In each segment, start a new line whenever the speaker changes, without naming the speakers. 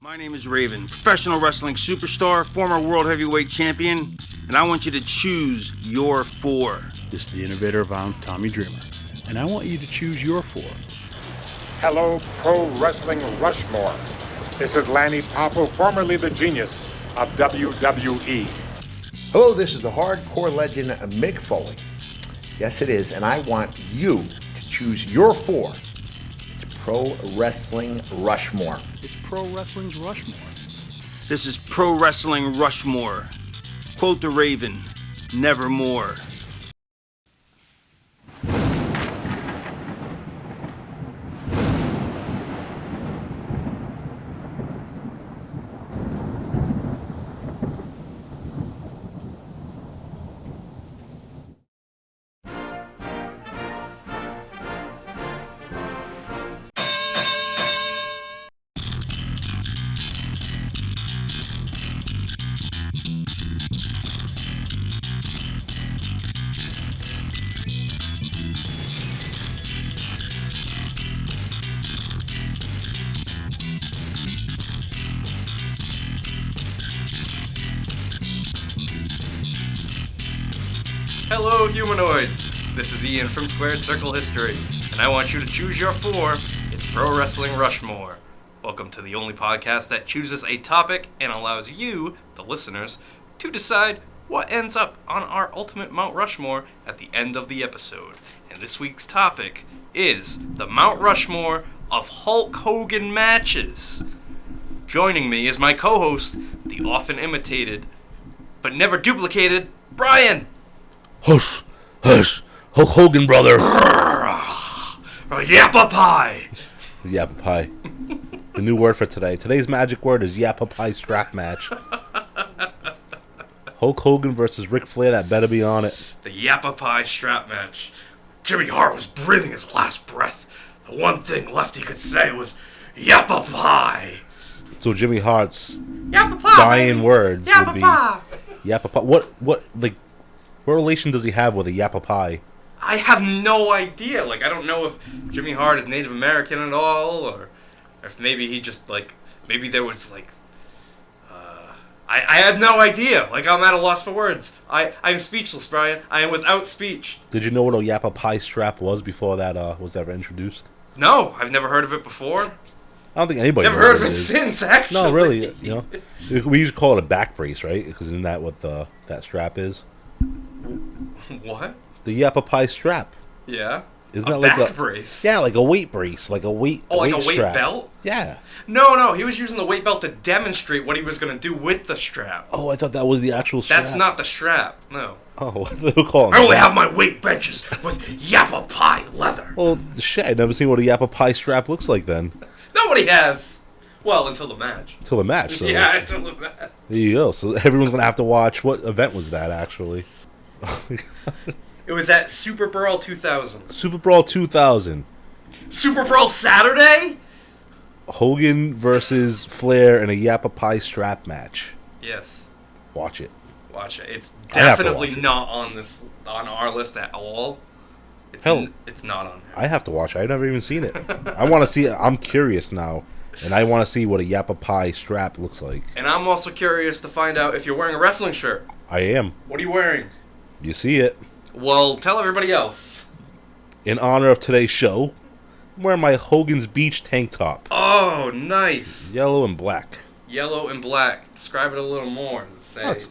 My name is Raven, professional wrestling superstar, former world heavyweight champion, and I want you to choose your four.
This is the innovator of violence, Tommy Dreamer, and I want you to choose your four.
Hello, Pro Wrestling Rushmore. This is Lanny Poffo, formerly the genius of WWE.
Hello, this is the hardcore legend Mick Foley. Yes, it is, and I want you to choose your four. It's Pro Wrestling Rushmore.
It's Pro Wrestling's Rushmore.
This is Pro Wrestling Rushmore. Quote the Raven, nevermore.
Hello, humanoids! This is Ian from Squared Circle History, and I want you to choose your four. It's Pro Wrestling Rushmore. Welcome to the only podcast that chooses a topic and allows you, the listeners, to decide what ends up on our ultimate Mount Rushmore at the end of the episode. And this week's topic is the Mount Rushmore of Hulk Hogan matches. Joining me is my co-host, the often imitated, but never duplicated, Brian!
Hush, hush, Hulk Hogan, brother.
Yappa pie.
Yappa pie. The new word for today. Today's magic word is yappa pie strap match. Hulk Hogan versus Ric Flair. That better be on it.
The yappa pie strap match. Jimmy Hart was breathing his last breath. The one thing left he could say was yappa pie.
So Jimmy Hart's
Yappa pie,
dying
baby.
words
Yappa
would be
pie.
yappa pie. What relation does he have with a yappa pie?
I have no idea. I don't know if Jimmy Hart is Native American at all, or if maybe he just, maybe there was, I have no idea. I'm at a loss for words. I'm speechless, Brian. I am without speech.
Did you know what a yappa pie strap was before that was ever introduced?
No, I've never heard of it before.
I don't think anybody
Never heard of it since, actually.
No, really. We used to call it a back brace, right? Because isn't that what that strap is?
What?
The yappa pie strap.
Yeah.
Isn't
a
that like
back
a
brace?
Yeah, like a weight brace, like a weight.
Oh, like a weight
strap.
belt?
Yeah.
No, he was using the weight belt to demonstrate what he was going to do with the strap.
Oh, I thought that was the actual strap.
That's not the strap, no.
Oh, they'll call it.
I only have my weight benches with yappa pie leather.
Well, shit, I've never seen what a yappa pie strap looks like then.
Nobody has. Well, until the match.
Until the match, so.
Yeah, until the match.
There you go. So everyone's going to have to watch. What event was that, actually?
It was at Super Brawl 2000.
Super Brawl 2000.
Super Brawl Saturday?
Hogan versus Flair in a yappa pie strap match.
Yes.
Watch it.
Watch it. It's
I have to
definitely
watch it.
not on our list at all. It's not on here.
I have to watch it. I've never even seen it. I want to see it. I'm curious now. And I want to see what a yappa pie strap looks like.
And I'm also curious to find out if you're wearing a wrestling shirt.
I am.
What are you wearing?
You see it.
Well, tell everybody else.
In honor of today's show, I'm wearing my Hogan's Beach tank top.
Oh, nice.
Yellow and black.
Yellow and black. Describe it a little more. Say.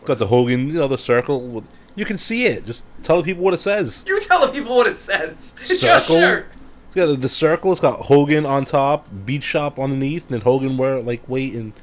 Got the Hogan, the circle. You can see it. Just tell the people what it says.
You tell the people what it says. It's
Circle.
your shirt.
Yeah, the circle. It's got Hogan on top, Beach Shop underneath, and then Hogan waiting.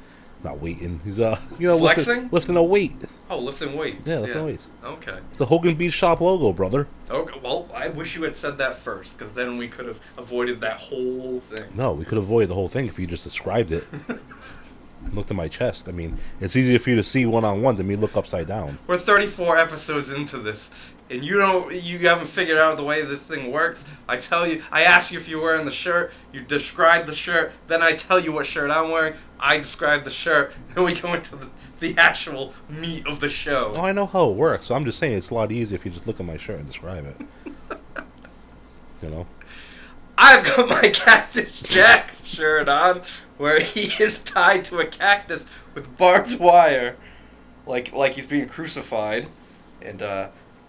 Not waiting. He's
flexing,
lifting a weight.
Oh, lifting weights.
Yeah, lifting weights.
Okay.
It's the Hogan Beach Shop logo, brother.
Okay. Well, I wish you had said that first, because then we could have avoided that whole thing.
No, we could avoid the whole thing if you just described it. And looked at my chest. I mean, it's easier for you to see one-on-one than me look upside down.
We're 34 episodes into this, and you haven't figured out the way this thing works. I ask you if you're wearing the shirt, you describe the shirt, then I tell you what shirt I'm wearing, I describe the shirt, then we go into the actual meat of the show.
Oh, I know how it works, so I'm just saying it's a lot easier if you just look at my shirt and describe it.
I've got my Cactus Jack shirt on, where he is tied to a cactus with barbed wire, like he's being crucified. And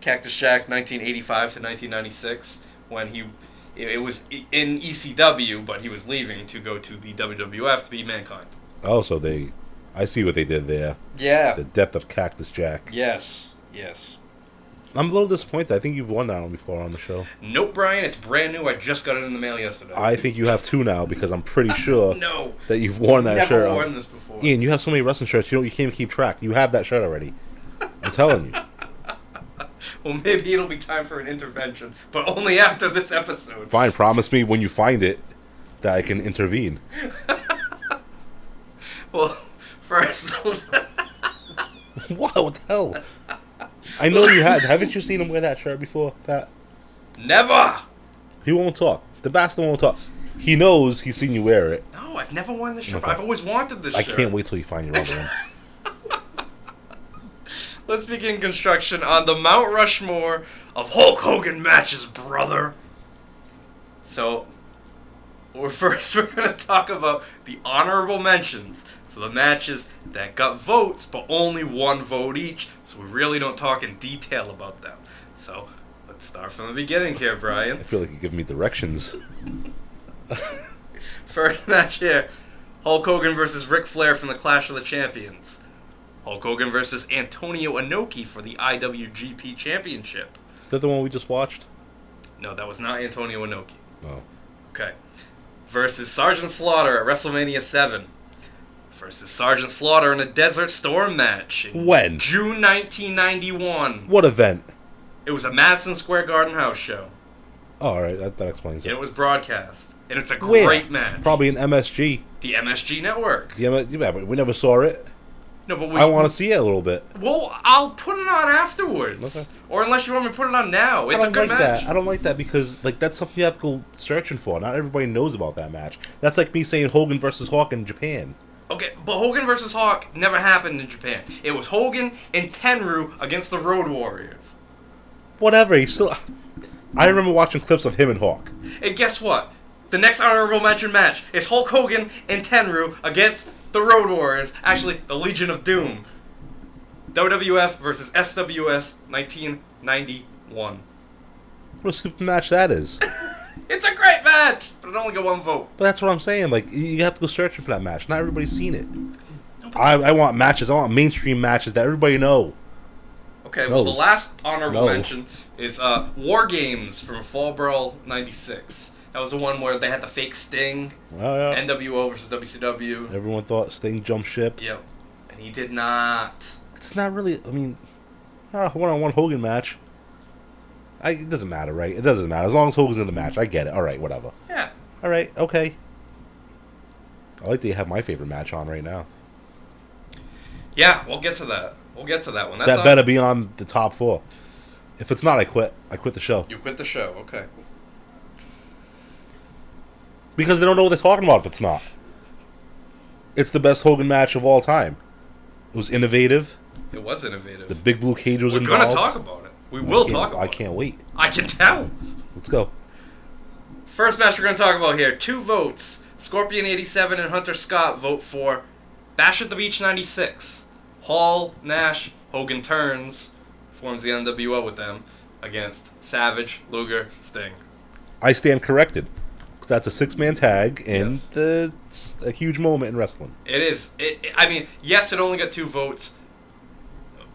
Cactus Jack, 1985 to 1996, when it was in ECW, but he was leaving to go to the WWF to be Mankind.
Oh, so I see what they did there.
Yeah.
The death of Cactus Jack.
Yes.
I'm a little disappointed. I think you've worn that one before on the show.
Nope, Brian. It's brand new. I just got it in the mail yesterday.
I think you have two now because I'm pretty sure
No.
that you've worn that shirt.
Never worn this before.
Ian, you have so many wrestling shirts. You can't even keep track. You have that shirt already. I'm telling you.
Well, maybe it'll be time for an intervention, but only after this episode.
Fine. Promise me when you find it that I can intervene.
Well, first...
What the hell? I know you had. Haven't you seen him wear that shirt before, Pat?
Never!
He won't talk. The bastard won't talk. He knows he's seen you wear it.
No, I've never worn this shirt.
Okay.
I've always wanted this
I
shirt.
can't wait till you find your other one.
Let's begin construction on the Mount Rushmore of Hulk Hogan matches, brother. So, we're going to talk about the honorable mentions. So the matches that got votes, but only one vote each. So we really don't talk in detail about them. So, let's start from the beginning here, Brian.
I feel like you give me directions.
First match here, Hulk Hogan versus Ric Flair from the Clash of the Champions. Hulk Hogan versus Antonio Inoki for the IWGP Championship.
Is that the one we just watched?
No, that was not Antonio Inoki.
Oh.
Okay. Versus Sergeant Slaughter at WrestleMania 7. Versus Sergeant Slaughter in a Desert Storm match.
When?
June 1991.
What event?
It was a Madison Square Garden house show.
Oh, all right. That explains
And
it.
it was broadcast. And it's a
Where?
great match.
Probably an MSG.
The MSG Network.
Yeah, but we never saw it.
No, but
I want to see it a little bit.
Well, I'll put it on afterwards.
Okay.
Or unless you want me to put it on now. It's
I
a
don't
good
like
match.
that. I don't like that because that's something you have to go searching for. Not everybody knows about that match. That's like me saying Hogan versus Hawk in Japan.
Okay, but Hogan versus Hawk never happened in Japan. It was Hogan and Tenryu against the Road Warriors.
Whatever. I remember watching clips of him and Hawk.
And guess what? The next honorable mention match is Hulk Hogan and Tenryu against the Road Warriors. Actually, the Legion of Doom. WWF versus SWS 1991.
What a stupid match that is.
It's a great match, but it only got one vote.
But that's what I'm saying. Like, you have to go searching for that match. Not everybody's seen it. I want matches. I want mainstream matches that everybody know.
Okay, well, the
Knows.
last honorable
No.
mention is War Games from Fall Brawl 96. That was the one where they had the fake Sting,
Oh, yeah.
NWO versus WCW.
Everyone thought Sting jumped ship.
Yep. And he did not.
It's not really. I mean, not a one-on-one Hogan match. It doesn't matter, right? It doesn't matter as long as Hogan's in the match. I get it. All right, whatever.
Yeah.
All right, okay. I like to have my favorite match on right now.
Yeah, we'll get to that. We'll get to that one. That's
That better be on the top 4. If it's not, I quit. I quit the show.
You quit the show, okay.
Because they don't know what they're talking about if it's not. It's the best Hogan match of all time. It was innovative.
It was innovative.
The big blue cage was
We're
involved.
going to talk about it. We will talk about
I
it.
can't wait.
I can tell.
Let's go.
First match we're going to talk about here. 2 votes. Scorpion 87 and Hunter Scott vote for Bash at the Beach 96. Hall, Nash, Hogan turns, forms the NWO with them, against Savage, Luger, Sting.
I stand corrected. That's a 6-man tag, and
Yes.
it's a huge moment in wrestling.
It is. I mean, yes, it only got 2 votes,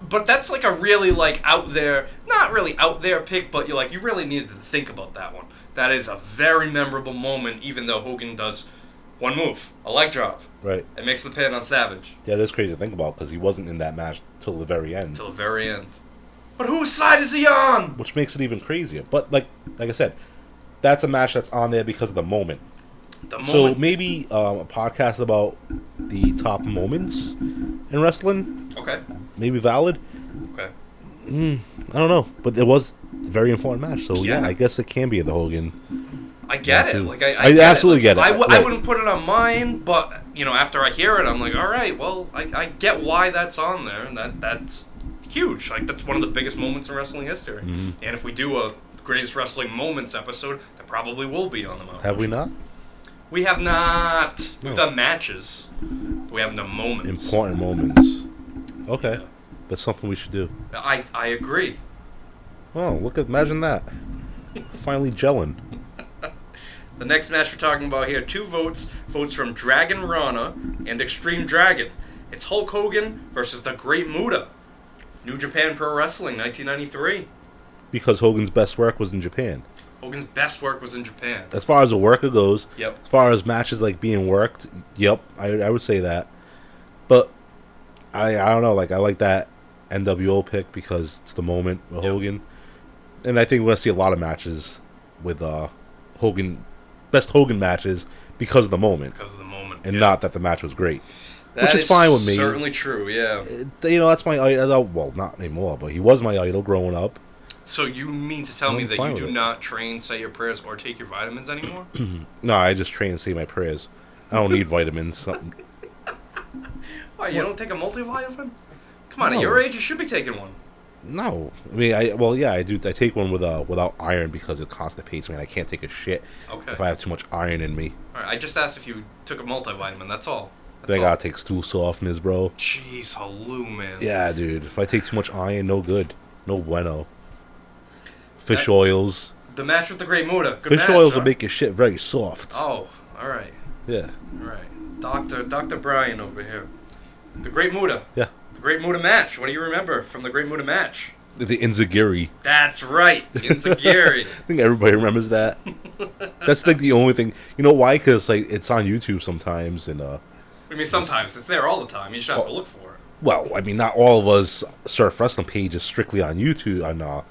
but that's like a really out there, not really out there pick, but you really needed to think about that one. That is a very memorable moment, even though Hogan does one move, a leg drop.
Right.
It makes the pin on Savage.
Yeah, that's crazy to think about because he wasn't in that match till the very end.
Till the very end. But whose side is he on?
Which makes it even crazier. But like I said, that's a match that's on there because of the moment. So maybe a podcast about the top moments in wrestling.
Okay.
Maybe valid.
Okay.
I don't know, but it was a very important match. So yeah,
Yeah.
I guess it can be in the Hogan.
I get it.
too.
Like I
I
get
absolutely
it.
get it.
I
Right.
wouldn't put it on mine, but after I hear it, I'm like, all right, well, I get why that's on there, and that's huge. Like that's one of the biggest moments in wrestling history.
Mm-hmm.
And if we do a Greatest Wrestling Moments episode, that probably will be on the Mount
Have we not?
We have not. We've done matches. But we haven't done moments.
Important moments. Okay.
Yeah.
That's something we should do.
I agree.
Oh, imagine that. Finally gelling.
The next match we're talking about here, 2 votes from Dragon Rana and Extreme Dragon. It's Hulk Hogan versus the Great Muta. New Japan Pro Wrestling, 1993.
Because Hogan's best work was in Japan.
Hogan's best work was in Japan.
As far as a worker goes,
Yep.
as far as matches like being worked, yep, I would say that. But I don't know, like I like that NWO pick because it's the moment with Hogan. And I think we're going to see a lot of matches with Hogan, best Hogan matches because of the moment.
Because of the moment.
And not that the match was great.
That
which is fine with me.
Certainly true, yeah.
That's my idol. Well, not anymore, but he was my idol growing up.
So you mean to tell me that you do
it.
not train, say your prayers, or take your vitamins anymore?
No, I just train and say my prayers. I don't need vitamins.
Why, you don't take a multivitamin? Come on,
No.
at your age, you should be taking one.
No, I mean, I do. I take one without iron because it constipates me, and I can't take a shit if I have too much iron in me.
All right, I just asked if you took a multivitamin. That's all.
Then I gotta take stool softeners, bro.
Jeez, hallo, man.
Yeah, dude. If I take too much iron, no good. No bueno. Fish oils.
The match with the Great Muta. Good
Fish
match,
oils
huh?
will make your shit very soft.
Oh, all right.
Yeah.
All right. Dr. Brian over here. The Great Muta.
Yeah.
The Great Muta match. What do you remember from the Great Muta match?
The Inzagiri.
That's right. Inzagiri.
I think everybody remembers that. That's like the only thing. You know why? Because like it's on YouTube sometimes, and
I mean, sometimes it's there all the time. You just have to look for it.
well, I mean, not all of us surf wrestling pages strictly on YouTube on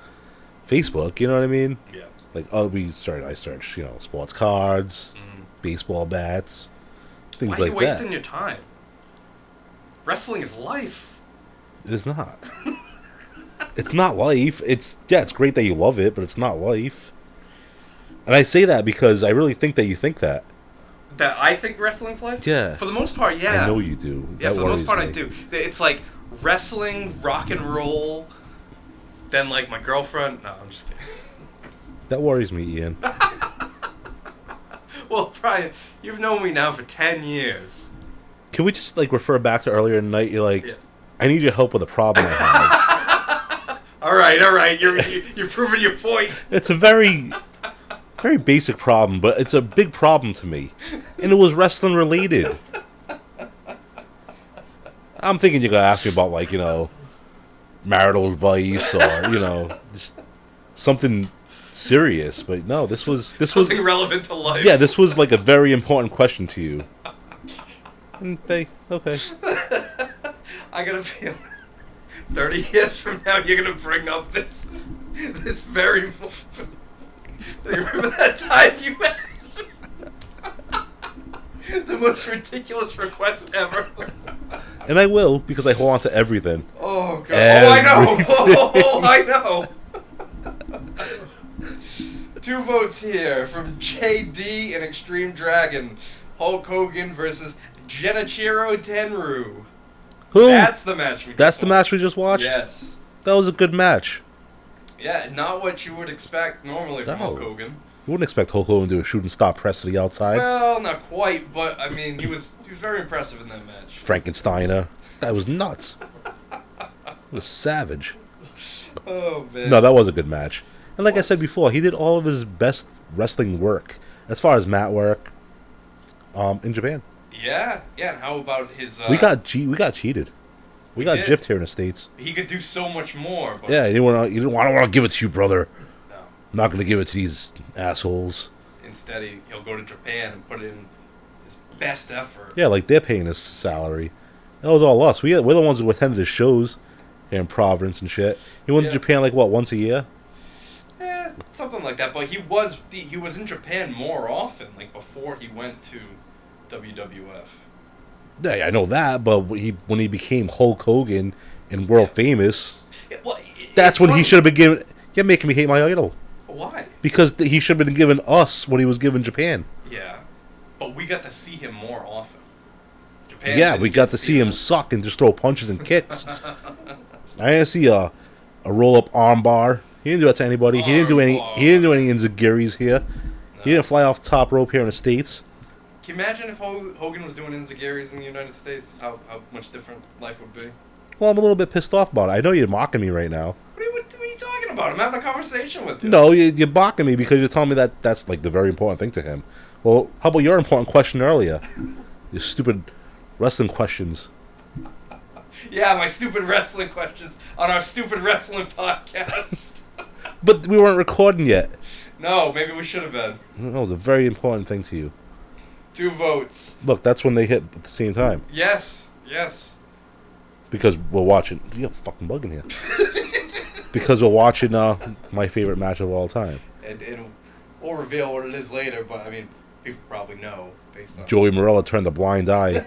Facebook. You know what I mean?
Yeah.
Like, I searched, sports cards, baseball bats, things
Why are
like
you wasting
that.
your time? Wrestling is life.
It is not. It's not life. It's great that you love it, but it's not life. And I say that because I really think that you think that.
That I think wrestling's life?
Yeah.
For the most part, yeah.
I know you do.
Yeah,
That
for the most part,
worries
I
me.
do. It's like wrestling, rock and roll, then like my girlfriend. No, I'm just kidding.
That worries me, Ian.
Well, Brian, you've known me now for 10 years.
Can we just refer back to earlier in the night? You're like,
Yeah.
I need your help with a problem I have.
All right. You're proving your point.
It's a very, very basic problem, but it's a big problem to me, and it was wrestling related. I'm thinking you're gonna ask me about marital advice or just something serious, but no, this was
Something relevant to life.
yeah, this was like a very important question to you. And okay.
I got a feeling 30 years from now you're gonna bring up this very moment. Do you remember that time you asked me? The most ridiculous request ever.
And I will, because I hold on to everything.
Oh god! Oh, I know. Oh, I know. 2 votes here from JD and Extreme Dragon. Hulk Hogan versus Genichiro Tenryu.
Who?
That's the match we just
That's the
watched.
match we just watched?
Yes.
That was a good match.
Yeah, not what you would expect normally from
No.
Hulk Hogan.
You wouldn't expect Hulk Hogan to do a shoot and stop press to the outside.
Well, not quite, but I mean, he was very impressive in that match.
Frankensteiner. That was nuts. It was savage.
Oh man.
No, that was a good match. And like I said before, he did all of his best wrestling work, as far as mat work, in Japan.
Yeah. And how about his?
We got cheated. We got
did.
gypped here in the States.
He could do so much more. But
Yeah, I don't want to give it to you, brother.
No.
I'm not going to give it to these assholes.
Instead, he'll go to Japan and put in his best effort.
Yeah, like they're paying us salary. That was all us. We're the ones who attended the shows here in Providence and shit. He went to Japan once a year.
Yeah, something like that. But he was in Japan more often, like before he went to WWF.
Yeah, I know that, but when he became Hulk Hogan and world famous, that's when he should have been given. You're making me hate my idol.
Why?
Because he should have been giving us what he was giving Japan.
Yeah, but we got to see him more often. Japan
Yeah,
didn't
we
get
got to see him suck and just throw punches and kicks. I didn't see a roll-up armbar He didn't do that to anybody. He didn't do any. He didn't do any enziguris here.
No.
He didn't fly off the top rope here in the States.
Can you imagine if Hogan was doing enziguris in the United States? How much different life would be?
Well, I'm a little bit pissed off about it. I know you're mocking me right now.
What are you talking about? I'm having a conversation with you.
No, you're mocking me because you're telling me that that's like the very important thing to him. Well, how about your important question earlier? Your stupid wrestling questions.
Yeah, my stupid wrestling questions on our stupid wrestling podcast.
But we weren't recording yet.
No, maybe we should have been.
That was a very important thing to you.
2 votes.
Look, that's when they hit at the same time.
Yes.
Because we're watching. You're fucking bugging here. Because we're watching my favorite match of all time.
And we'll reveal what it is later, but I mean, people probably know based on...
Joey Morella turned a blind eye.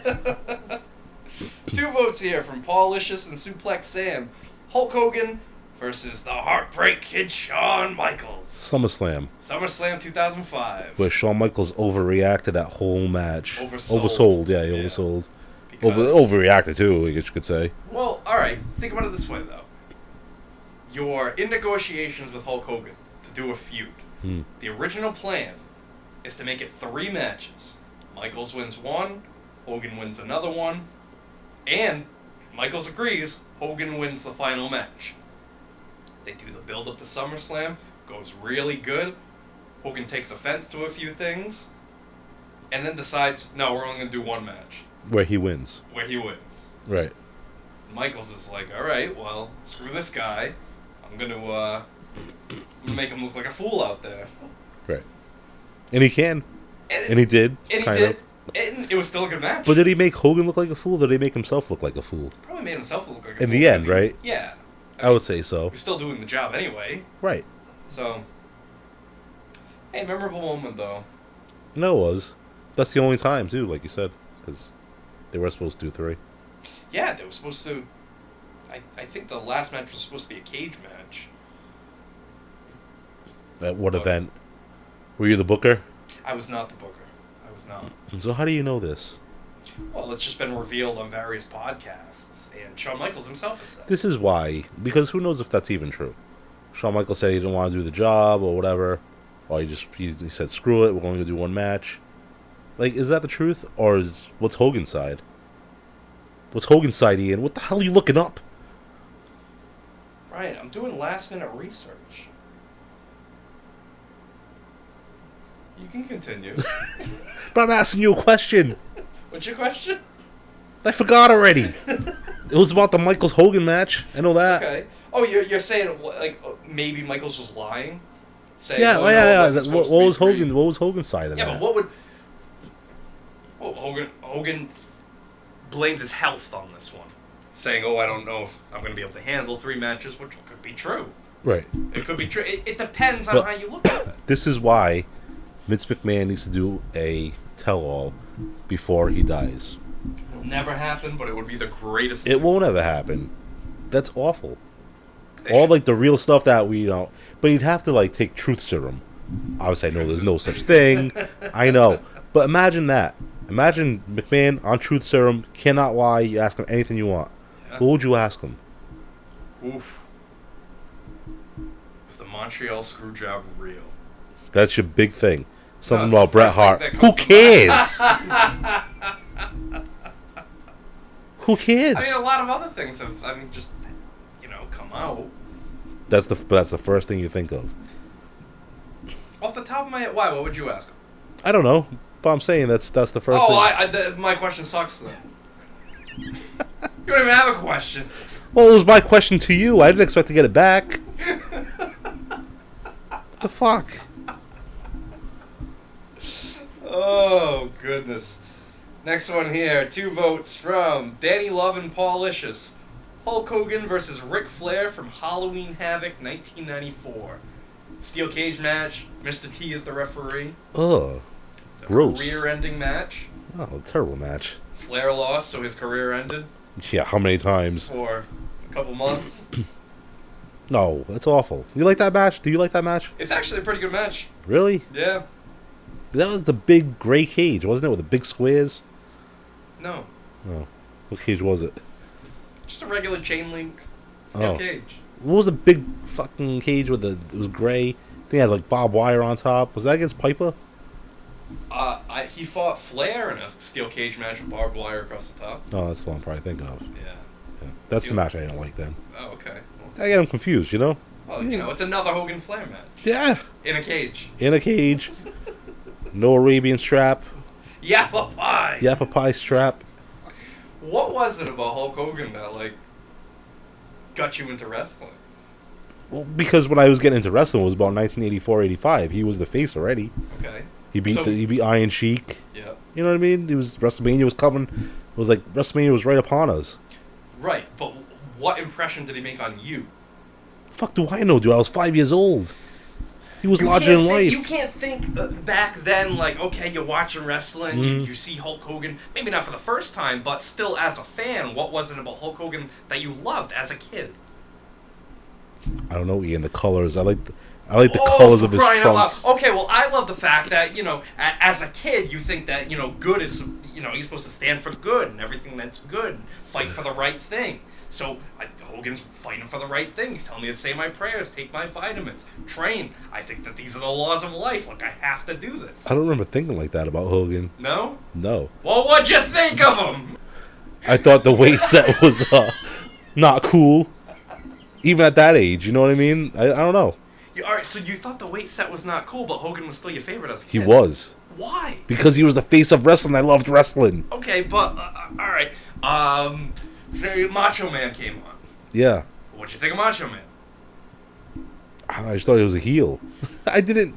2 votes here from Paul Licious and Suplex Sam. Hulk Hogan versus the Heartbreak Kid Shawn Michaels.
SummerSlam.
SummerSlam 2005.
Where Shawn Michaels overreacted that whole match.
Oversold.
Oversold, yeah, he oversold.
Because-
Overreacted too, I guess you could say.
Well, alright, think about it this way though. You're in negotiations with Hulk Hogan to do a feud. The original plan is to make it 3 matches. Michaels wins 1, Hogan wins another one, and Michaels agrees, Hogan wins the final match. They do the build up to SummerSlam, goes really good. Hogan takes offense to a few things, and then decides, no, we're only going to do 1 match.
Where he wins.
Where he wins.
Right.
Michaels is like, alright, well, screw this guy. I'm gonna make him look like a fool out there.
Right. And he can. And he did.
And he
kind
did.
of.
And it was still a good match.
But did he make Hogan look like a fool, or did he make himself look like a fool?
Probably made himself look like a fool.
In the end,
'cause he-
right?
Yeah.
I would say so.
He was still doing the job anyway.
Right.
So, hey, memorable moment, though.
No, it was. That's the only time, too, like you said. Because they were supposed to do 3.
Yeah, they were supposed to... I think the last match was supposed to be a cage match.
At what event? Were you the booker?
I was not the booker. I was not.
So how do you know this?
Well, it's just been revealed on various podcasts, and Shawn Michaels himself has said.
This is why. Because who knows if that's even true. Shawn Michaels said he didn't want to do the job or whatever. Or he said, screw it, we're only going to do 1 match. Like, is that the truth? Or what's Hogan's side? What's Hogan's side, Ian? What the hell are you looking up?
Right, I'm doing last-minute research. You can continue.
But I'm asking you a question.
What's your question?
I forgot already. It was about the Michaels-Hogan match. I know that.
Okay. Oh, you're saying, like, maybe Michaels was lying? Saying,
Yeah,
oh,
yeah.
no,
What was Hogan? What was Hogan's side of
Yeah,
that?
but what would... Well, Hogan blamed his health on this one. Saying, I don't know if I'm going to be able to handle 3 matches, which could be true.
Right.
It could be true. It depends on
But-
how you look at it.
This is why Vince McMahon needs to do a tell-all before he dies.
It'll never happen, but it would be the greatest
It
thing.
won't ever happen. That's awful.
They
All
should-
like the real stuff that we don't. But you'd have to like take truth serum. Obviously, I know there's no such thing. I know, but imagine that. Imagine McMahon on truth serum, cannot lie. You ask him anything you want.
Yeah.
What would you ask him?
Oof. Was the Montreal Screwjob real?
That's your big thing. Something
No,
about
it's the
Bret
first thing
Hart.
that
Who
comes to
cares? Who cares?
I mean, a lot of other things have, just, come out.
That's the first thing you think of.
Off the top of my head, why? What would you ask him?
I don't know, but I'm saying that's the first thing.
My question sucks then. You don't even have a question.
Well, it was my question to you. I didn't expect to get it back. The fuck?
Oh, goodness. Next one here. 2 votes from Danny Love and Paul Licious. Hulk Hogan versus Ric Flair from Halloween Havoc 1994. Steel cage match. Mr. T is the referee.
Ugh.
The
Gross.
career-ending match.
Oh, terrible match.
Flair lost, so his career ended
Yeah, how many times?
for a couple months.
No, that's awful. You like that match? Do you like that match?
It's actually a pretty good match.
Really?
Yeah.
That was the big gray cage, wasn't it? With the big squares?
No.
Oh. What cage was it?
Just a regular chain link steel
Oh.
cage.
What was the big fucking cage with it was gray? I think it had like barbed wire on top. Was that against Piper?
He fought Flair in a steel cage match with barbed wire across the top.
Oh, that's the one I'm probably thinking of.
Yeah.
That's the match I didn't like then.
Oh, okay.
I get him confused, you know?
Well, you know, it's another Hogan Flair match.
Yeah.
In a cage.
In a cage. No Arabian strap.
Yappa pie.
Yappa pie strap.
What was it about Hulk Hogan that, like, got you into wrestling?
Well, because when I was getting into wrestling, it was about 1984-85. He was the face already.
Okay.
He beat Iron Sheik.
Yeah.
You know what I mean? WrestleMania was coming. It was like WrestleMania was right upon us.
Right, but what impression did he make on you?
Fuck do I know, dude? I was 5 years old. He was larger than life.
You can't think back then, like, okay, you're watching wrestling, you see Hulk Hogan, maybe not for the first time, but still as a fan, what was it about Hulk Hogan that you loved as a kid?
I don't know, Ian. The colors. I like the colors of his trunks.
Okay, well, I love the fact that, you know, as a kid, you think that, you know, good is, you know, you're supposed to stand for good and everything that's good, and fight for the right thing. So, Hogan's fighting for the right thing. He's telling me to say my prayers, take my vitamins, train. I think that these are the laws of life. Like, I have to do this.
I don't remember thinking like that about Hogan.
No?
No.
Well, what'd you think of him?
I thought the weight set was not cool. Even at that age, you know what I mean? I don't know.
Alright, so you thought the weight set was not cool, but Hogan was still your favorite as a kid.
He was.
Why?
Because he was the face of wrestling. I loved wrestling.
Okay, but, alright. So Macho Man came on.
Yeah.
What'd you think of Macho Man?
I just thought he was a heel. I didn't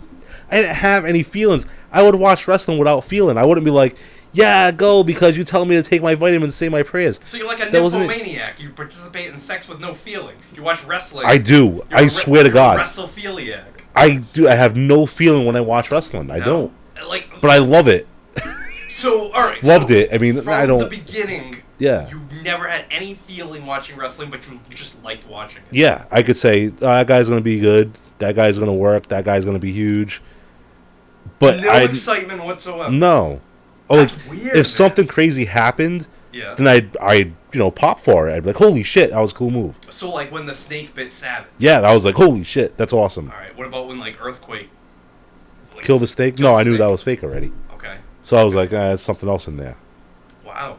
have any feelings. I would watch wrestling without feeling. I wouldn't be like, yeah, go because you tell me to take my vitamins and say my prayers.
So you're like a nymphomaniac. You participate in sex with no feeling. You watch wrestling.
I do. I swear to God.
You're a wrestlephiliac.
I do. I have no feeling when I watch wrestling. I don't.
Like,
but I love it.
So, alright.
Loved it. I mean, I don't.
From the beginning,
yeah.
You never had any feeling watching wrestling, but you just liked watching it.
Yeah, I could say, that guy's going to be good. That guy's going to work. That guy's going to be huge. But
no excitement whatsoever.
No. Oh,
that's weird.
If something crazy happened,
yeah,
then I'd pop for it. I'd be like, holy shit, that was a cool move.
So like when the snake bit Savage.
Yeah, I was like, holy shit, that's awesome.
All right, what about when like Earthquake
killed the snake? No, I knew that was fake already.
Okay.
So I was like, there's something else in there.
Wow.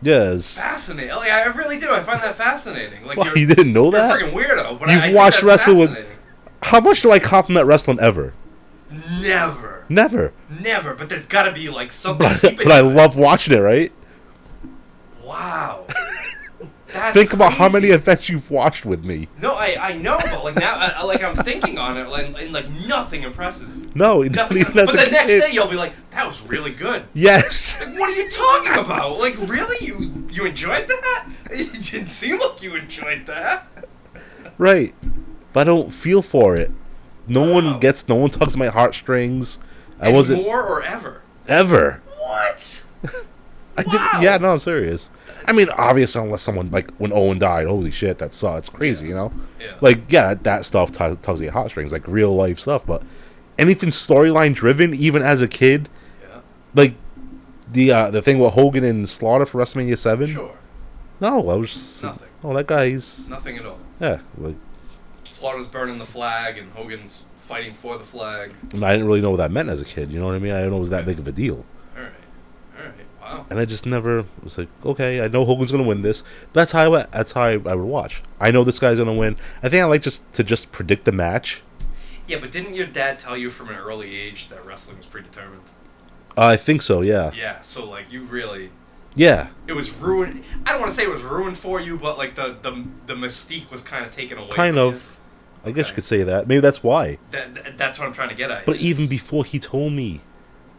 Yes.
Fascinating. Like, I really do. I find that fascinating. Like,
well, you didn't know that?
You're a freaking weirdo. But
You've watched wrestling with. How much do I compliment wrestling ever?
Never.
Never.
Never. But there's got to be like something.
But I love watching it, right?
Wow. That's
Think about
crazy.
how many events you've watched with me.
No, I know, but like now, I'm thinking on it, and like nothing impresses you.
No,
nothing.
Even
but the next day you'll be like, "That was really good."
Yes.
Like, what are you talking about? Like, really? You enjoyed that? It didn't seem like you enjoyed that.
Right, but I don't feel for it. No one tugs my heartstrings. I wasn't
more or ever.
Ever.
What?
I didn't. Yeah, no, I'm serious. I mean, obviously, unless someone, like, when Owen died, holy shit, that sucks. It's crazy, you know?
Yeah.
Like, yeah, that stuff tugs your heartstrings, like, real-life stuff, but anything storyline-driven, even as a kid,
yeah.
Like, the thing with Hogan and Slaughter for WrestleMania 7?
Sure.
No, I was just...
Nothing.
Oh, that guy's...
Nothing at all.
Yeah, like...
Slaughter's burning the flag, and Hogan's fighting for the flag.
And I didn't really know what that meant as a kid, you know what I mean? I didn't know it was that big of a deal.
Alright. Wow.
And I just never was like, okay, I know Hogan's gonna win this. That's how I would watch. I know this guy's gonna win. I think I like to predict the match.
Yeah, but didn't your dad tell you from an early age that wrestling was predetermined?
I think so. Yeah.
Yeah. So like you really.
Yeah.
It was ruined. I don't want to say it was ruined for you, but like the mystique was kind of taken away.
Kind of. I guess you could say that. Maybe that's why.
That's what I'm trying to get at.
But even before he told me.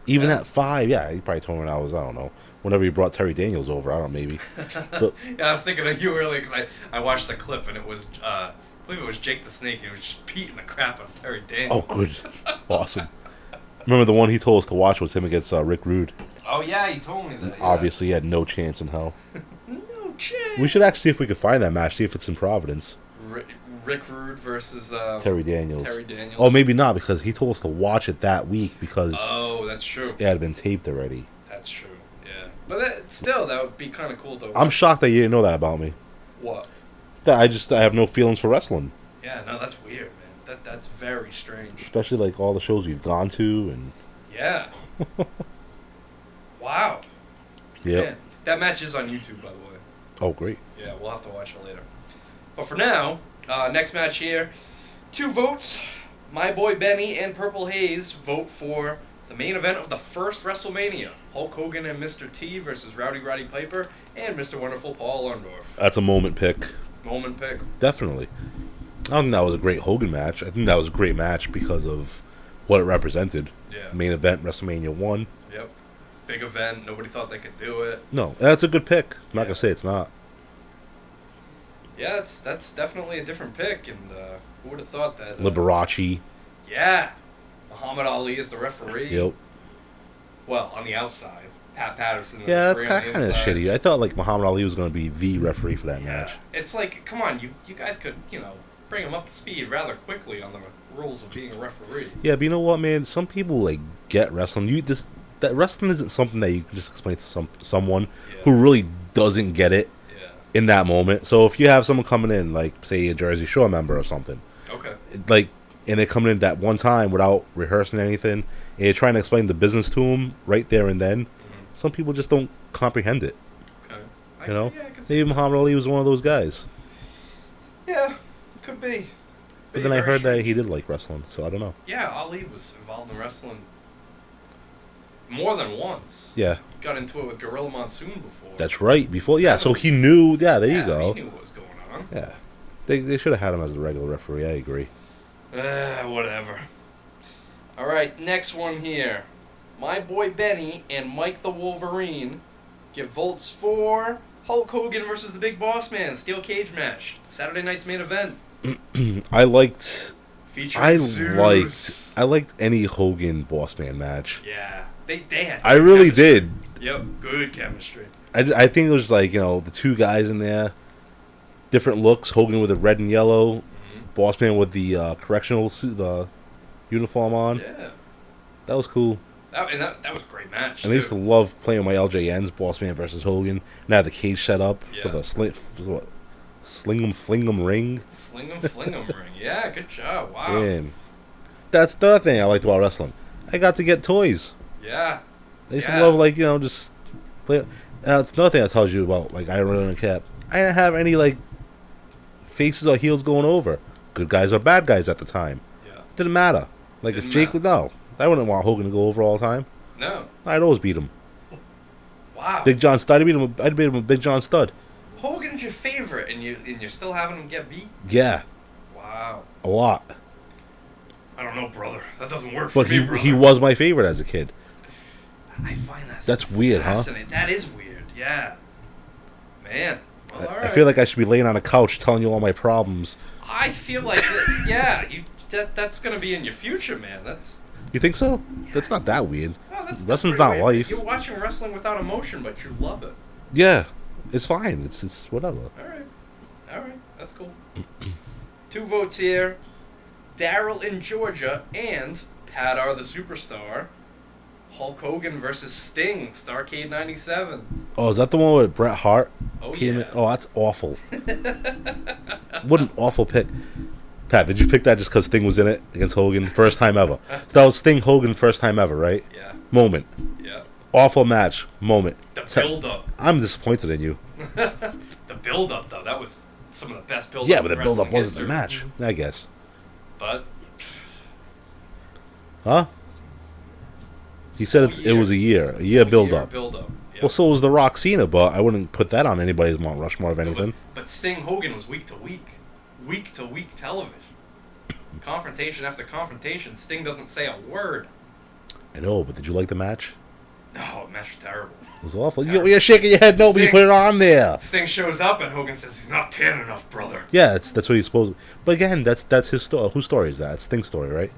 Even at 5, yeah, he probably told me when I was, I don't know, whenever he brought Terry Daniels over, I don't know, maybe. But,
yeah, I was thinking of you earlier because I watched the clip and it was, I believe it was Jake the Snake and he was just beating the crap out of Terry Daniels.
Oh, good. Awesome. Remember the one he told us to watch was him against Rick Rude?
Oh, yeah, he told me that. Yeah.
Obviously, he had no chance in hell.
No chance.
We should actually see if we could find that match, see if it's in Providence.
Rick Rude versus
Terry Daniels.
Terry Daniels.
Oh, maybe not, because he told us to watch it that week because
oh, that's true.
It had been taped already.
That's true. Yeah, but still, that would be kind of cool to watch.
I'm shocked that you didn't know that about me.
What?
I have no feelings for wrestling.
Yeah, no, that's weird, man. That's very strange.
Especially like all the shows we've gone to and.
Yeah. Wow.
Yeah.
Man, that match is on YouTube, by the way.
Oh, great.
Yeah, we'll have to watch it later. But for now, next match here, 2 votes. My boy Benny and Purple Haze vote for the main event of the first WrestleMania. Hulk Hogan and Mr. T versus Rowdy Roddy Piper and Mr. Wonderful Paul Orndorff.
That's a moment pick.
Moment pick.
Definitely. I don't think that was a great Hogan match. I think that was a great match because of what it represented.
Yeah.
Main event, WrestleMania 1.
Yep. Big event. Nobody thought they could do it.
No, that's a good pick. I'm not going to say it's not.
Yeah, that's definitely a different pick. And who would have thought that?
Liberace.
Yeah. Muhammad Ali is the referee.
Yep.
Well, on the outside. Pat Patterson.
Yeah, that's
kind
kind of shitty. I thought like Muhammad Ali was going to be the referee for that match.
It's like, come on, you guys could, bring him up to speed rather quickly on the rules of being a referee.
Yeah, but you know what, man? Some people like get wrestling. That wrestling isn't something that you can just explain to someone who really doesn't get it in that moment. So if you have someone coming in, like say a Jersey Shore member or something,
okay,
like, and they're coming in that one time without rehearsing anything, and you're trying to explain the business to them right there and then, some people just don't comprehend it.
Okay,
I can
see
maybe Muhammad Ali was one of those guys.
Yeah, could be.
But then I heard that he did like wrestling, so I don't know.
Yeah, Ali was involved in wrestling more than once.
Yeah.
He got into it with Gorilla Monsoon before.
That's right. Before, yeah. So he knew. Yeah, there you go.
He knew what was going on.
Yeah. They should have had him as a regular referee. I agree.
Whatever. All right, next one here. My boy Benny and Mike the Wolverine give votes for Hulk Hogan versus the Big Boss Man steel cage match. Saturday night's main event.
I liked
Zeus.
I liked any Hogan Boss Man match.
Yeah, they had.
I really
chemistry.
did.
Yep, good chemistry.
I think it was like, the 2 guys in there, different looks. Hogan with the red and yellow, Boss Man with the correctional suit, the uniform on.
Yeah,
that was cool.
That was a great match.
And I used to love playing with my LJNs, Boss Man versus Hogan. Now the cage set up with a sling 'em fling 'em ring.
Sling 'em fling 'em ring. Yeah, good job. Wow.
Damn. That's the other thing I liked about wrestling. I got to get toys.
Yeah.
I used to love just play. That's another thing that tells you about Iron Man and Cap. I didn't have any faces or heels going over. Good guys or bad guys at the time.
Yeah.
Didn't matter. If Jake would know. I wouldn't want Hogan to go over all the time.
No.
I'd always beat him.
Wow.
Big John Studd. I'd beat him with Big John Studd.
Hogan's your favorite, and you're still having him get beat?
Yeah.
Wow.
A lot.
I don't know, brother. That doesn't work for
But
me, brother.
he was my favorite as a kid.
I find
that's weird, huh?
That is weird. Yeah. Man. Well, all right.
I feel like I should be laying on a couch telling you all my problems.
I feel like that's gonna be in your future, man.
You think so? Yeah. That's not that weird.
No,
Wrestling's not
weird.
life.
You're watching wrestling without emotion, but you love it.
Yeah, it's fine. It's whatever.
All right, that's cool. 2 votes here. Daryl in Georgia and Pat R the Superstar. Hulk Hogan versus Sting, Starrcade 97.
Oh, is that the one with Bret Hart?
Oh, yeah.
Oh, that's awful. What an awful pick. Pat, did you pick that just because Sting was in it against Hogan? First time ever. So that was Sting Hogan first time ever, right?
Yeah.
Moment.
Yeah.
Awful match. Moment.
The build-up.
I'm disappointed in you.
The build-up, though, that was some of the best build-up.
Yeah, but the build-up wasn't the match, I guess.
But.
Huh? He said it was a year build-up.
Yep.
Well, so was the Rock Cena, but I wouldn't put that on anybody's Mount Rushmore of anything.
But Sting Hogan was week to week television. Confrontation after confrontation, Sting doesn't say a word.
I know, but did you like the match?
No, the match was terrible.
It was awful. You're shaking your head no, but you put it on there.
Sting shows up and Hogan says he's not tan enough, brother.
Yeah, that's what he's supposed to. But again, that's his story. Whose story is that? It's Sting's story, right?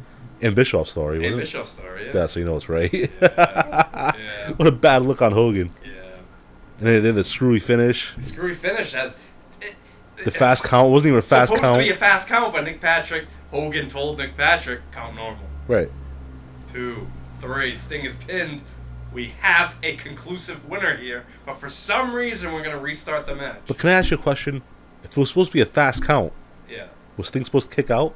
And Bischoff's story, wasn't it?
Bischoff's story, yeah.
Yeah, so you know it's right.
Yeah.
What a bad look on Hogan.
Yeah.
And then the screwy finish.
The screwy finish has...
The fast count wasn't even a fast count.
Supposed to be a fast count, but Nick Patrick, Hogan told Nick Patrick, count normal.
Right.
2, 3, Sting is pinned. We have a conclusive winner here, but for some reason we're going to restart the match.
But can I ask you a question? If it was supposed to be a fast count,
Yeah.
was Sting supposed to kick out?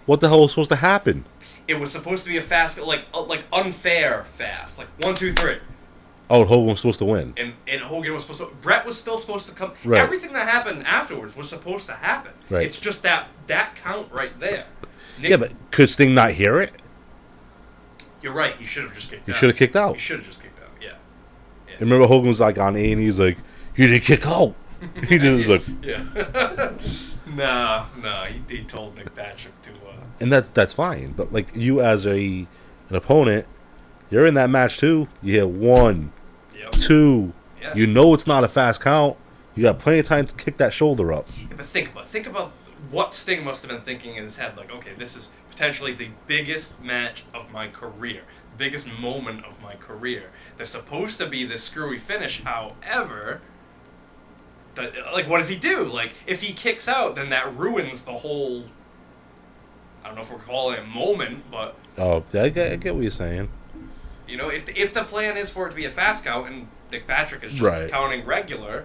What the hell was supposed to happen?
It was supposed to be a fast, like unfair fast, like 1, 2, 3.
Oh, Hogan was supposed to win.
And Hogan was supposed to... Brett was still supposed to come...
Right.
Everything that happened afterwards was supposed to happen.
Right.
It's just that count right there.
Yeah, but could Sting not hear it?
You're right. He should have just kicked out.
He should have kicked out.
He should have just kicked out, yeah.
And remember Hogan was like on A and he's like, he didn't kick out. He did his like...
Yeah. No, he told Nick Patrick to...
And that's fine. But like you as an opponent, you're in that match too. You hit 1,
Yep.
2.
Yeah.
You know it's not a fast count. You got plenty of time to kick that shoulder up.
Yeah, but think about what Sting must have been thinking in his head. Like, okay, this is potentially the biggest match of my career, biggest moment of my career. There's supposed to be this screwy finish. However, what does he do? Like, if he kicks out, then that ruins the whole... I don't know if we're calling it a moment, but...
Oh, I get what you're saying.
You know, if the plan is for it to be a fast count and Nick Patrick is just
Right.
counting regular,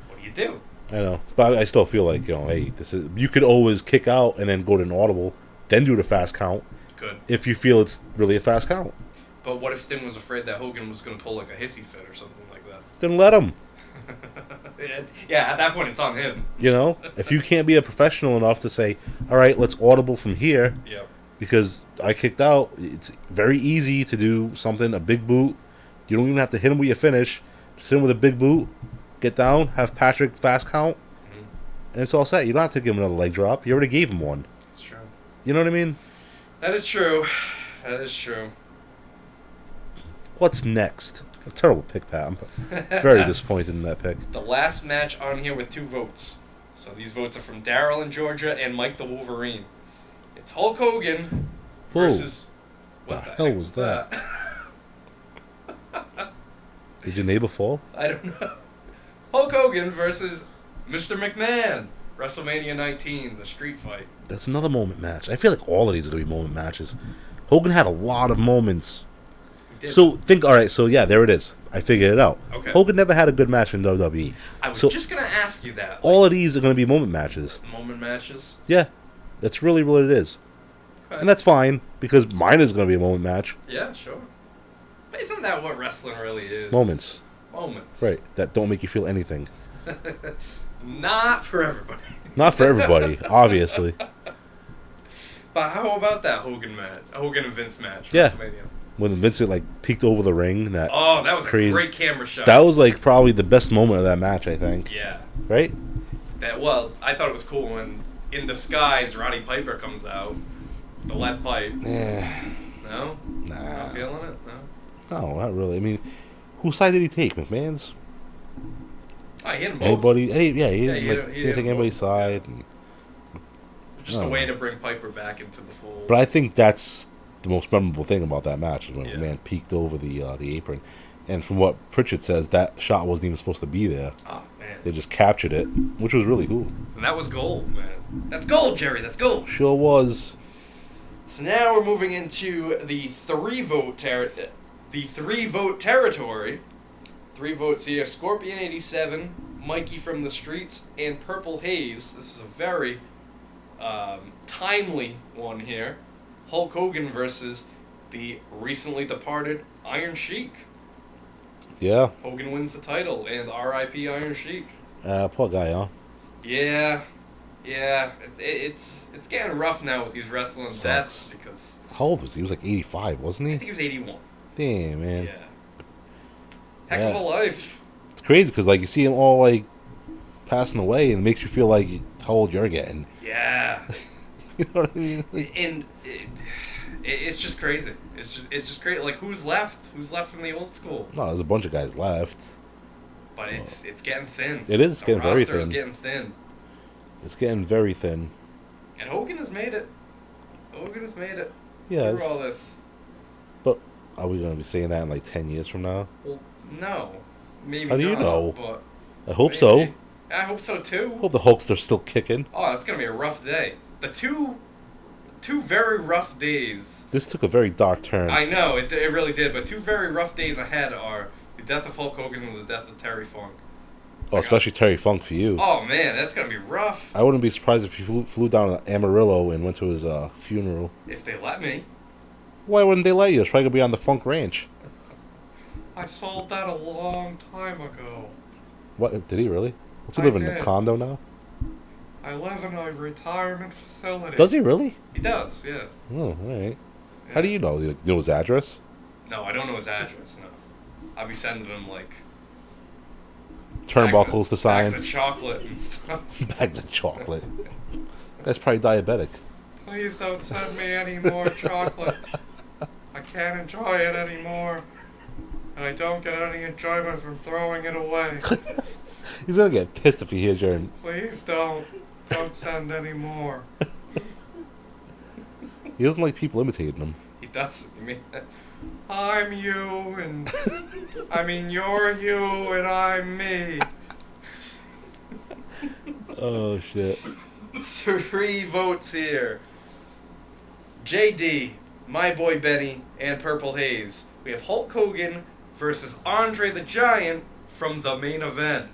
what do you do?
I know, but I still feel like, hey, you could always kick out and then go to an audible, then do the fast count.
Good.
If you feel it's really a fast count,
But what if Sting was afraid that Hogan was going to pull like a hissy fit or something like that?
then let him.
Yeah, at that point it's on him.
You know, if you can't be a professional enough to say, all right, let's audible from here,
Yeah.
because I kicked out. It's very easy to do something, a big boot. You don't even have to hit him with your finish. Just hit him with a big boot, get down, have Patrick fast count, and it's all set. You don't have to give him another leg drop. You already gave him one.
That's true.
You know what I mean?
That is true. That is true.
What's next? A terrible pick, Pat. I'm very disappointed in that pick.
The last match on here with 2 votes. So these votes are from Daryl in Georgia and Mike the Wolverine. It's Hulk Hogan versus...
Whoa.
What
The hell was that? Did your neighbor fall?
I don't know. Hulk Hogan versus Mr. McMahon. WrestleMania 19, the street fight.
That's another moment match. I feel like all of these are going to be moment matches. Hogan had a lot of moments.
He did.
So, yeah, there it is. I figured it out.
Okay.
Hogan never had a good match in WWE.
I was
so
just going to ask you that.
all of these are going to be moment matches.
Moment matches?
Yeah. That's really what it is.
Okay.
And that's fine, because mine is going to be a moment match.
Yeah, sure. But isn't that what wrestling really is?
Moments.
Moments.
Right. That don't make you feel anything.
Not for everybody.
Not for everybody, obviously.
But how about that Hogan and Vince match?
Yeah.
WrestleMania?
When Vince peeked over the ring. That
was
crazy.
a great camera shot.
That was probably the best moment of that match, I think.
Yeah.
Right?
I thought it was cool when in disguise Roddy Piper comes out. The lead pipe.
Yeah.
No?
Nah.
Not feeling it? No?
No, not really. I mean, whose side did he take? McMahon's?
Oh, he hit them both.
Anybody? He
he
didn't
hit
take
them
anybody's
both.
side.
Just a way to bring Piper back into the fold.
But I think that's the most memorable thing about that match is when
Yeah.
McMahon peeked over the apron. And from what Pritchard says, that shot wasn't even supposed to be there.
Oh, man.
They just captured it, which was really cool.
And that was gold, man. That's gold, Jerry. That's gold.
Sure was.
So now we're moving into the 3-vote territory. 3 votes here. Scorpion 87, Mikey from the Streets, and Purple Haze. This is a very timely one here. Hulk Hogan versus the recently departed Iron Sheik.
Yeah.
Hogan wins the title, and R.I.P. Iron Sheik.
Poor guy, huh?
Yeah. It's getting rough now with these wrestling deaths because
How old was he? He was 85, wasn't
I
he?
think he was 81.
Damn, man.
Yeah. Heck of a life.
It's crazy because you see him all passing away, and it makes you feel like how old you're getting.
Yeah.
You know what I mean?
And it's just crazy. It's just great. Like who's left? Who's left from the old school?
No, there's a bunch of guys left.
But it's getting thin.
It is
The
getting very
roster is
thin.
getting thin.
It's getting very thin.
And Hogan has made it.
Yeah.
Through all this.
But are we going to be saying that in 10 years from now?
Well, no. Maybe
How do you
not,
know?
But
I hope
maybe.
so.
I hope so too.
Hope the Hulkster's still kicking.
Oh, that's gonna be a rough day. The two very rough days.
This took a very dark turn.
I know it really did, but 2 very rough days ahead are the death of Hulk Hogan and the death of Terry Funk.
Oh, especially Terry Funk for you.
Oh man, that's gonna be rough.
I wouldn't be surprised if you flew down to Amarillo and went to his funeral.
If they let me.
Why wouldn't they let you? It's probably gonna be on the Funk Ranch.
I sold that a long time ago.
What did he really? What's he
I
live in a
did.
condo now?
I live in a retirement facility.
Does he really?
He does, yeah.
Oh, all right. How do you know? You know his address?
No, I don't know his address, no. I'll be sending him, like...
Turnbuckles to sign.
Bags of chocolate and stuff.
Bags of chocolate. That's probably diabetic.
Please don't send me any more chocolate. I can't enjoy it anymore. And I don't get any enjoyment from throwing it away.
He's gonna get pissed if he hears your...
Please don't. Don't send any more.
He doesn't like people imitating him.
He does. You mean, I'm you, and I mean you're you, and I'm me.
Oh, shit.
3 votes here. JD, My Boy Benny, and Purple Haze. We have Hulk Hogan versus Andre the Giant from the main event.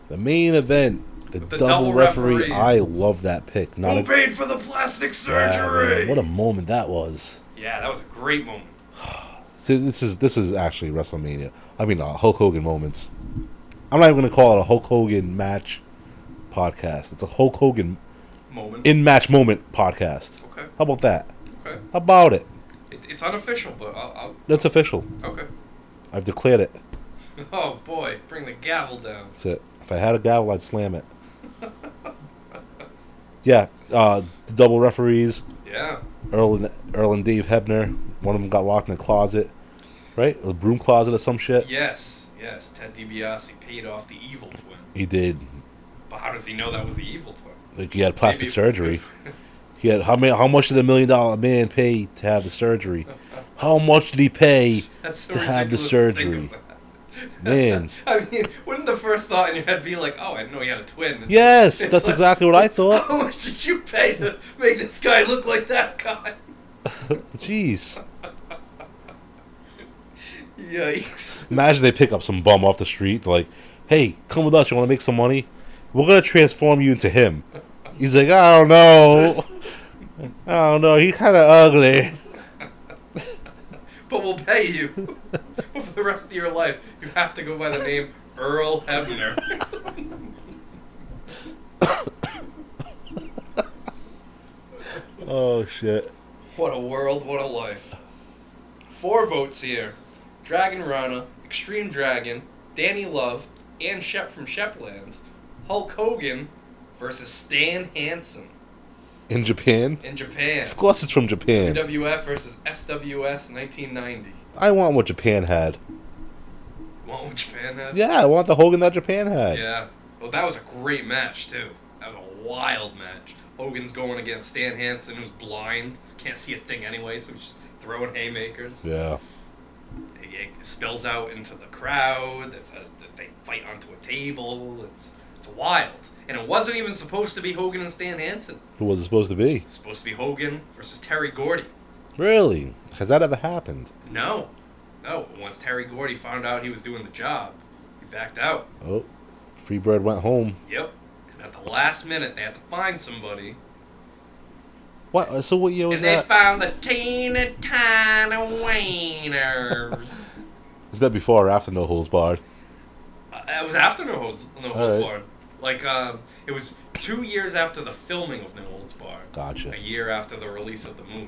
The main event. The double referee.
referees.
I love that pick.
Who paid for the plastic
Yeah,
surgery?
man, what a moment that was.
Yeah, that was a great moment.
See, this is actually WrestleMania. I mean, Hulk Hogan moments. I'm not even gonna call it a Hulk Hogan match podcast. It's a Hulk Hogan
Moment.
in match moment podcast.
Okay.
How about that?
Okay.
How about it?
It's unofficial, but I'll...
That's official.
Okay.
I've declared it.
Oh boy, bring the gavel down.
That's it. If I had a gavel, I'd slam it. Yeah, the double referees.
Yeah.
Earl and Dave Hebner. One of them got locked in a closet, right? A broom closet or some shit.
Yes. Ted DiBiase paid off the evil twin.
He did.
But how does he know that was the evil twin?
Like he had plastic
Maybe it was
surgery. He had how much did $1 million man pay to have the surgery? How much did he pay
That's so
to have the
ridiculous to
surgery?
think of that.
Man.
I mean, wouldn't the first thought in your head be like, "Oh, I didn't know he had a twin"?
Yes,
It's
that's
like,
exactly what I thought.
How much did you pay to make this guy look like that guy?
Jeez.
Yikes!
Imagine they pick up some bum off the street. They're like, hey, come with us. You want to make some money? We're going to transform you into him. He's like, I don't know. I don't know. He's kind of ugly.
But we'll pay you. But for the rest of your life, you have to go by the name Earl Hebner.
Oh, shit.
What a world, what a life. 4 votes here. Dragon Rana, Extreme Dragon, Danny Love, and Shep from Shepland. Hulk Hogan versus Stan Hansen
In Japan?
in Japan.
Of course it's from Japan.
WWF versus SWS 1990.
I want what Japan had.
Want what Japan had?
Yeah, I want the Hogan that Japan had.
Yeah. Well, that was a great match, too. That was a wild match. Hogan's going against Stan Hansen, who's blind. Can't see a thing anyway, so he's just throwing haymakers.
Yeah.
It spills out into the crowd. They fight onto a table. It's wild. And it wasn't even supposed to be Hogan and Stan Hansen.
Who was it supposed to be?
It's supposed to be Hogan versus Terry Gordy.
Really? Has that ever happened?
No. Once Terry Gordy found out he was doing the job, he backed out.
Oh, Freebird went home.
Yep. And at the last minute, they had to find somebody.
What? So what year was
And they
that?
found the teeny tiny wieners.
Is that before or after No Holds Barred?
It was after No Holds
Alright.
Barred. Like, it was 2 years after the filming of No Holds Barred.
Gotcha.
A year after the release of the movie.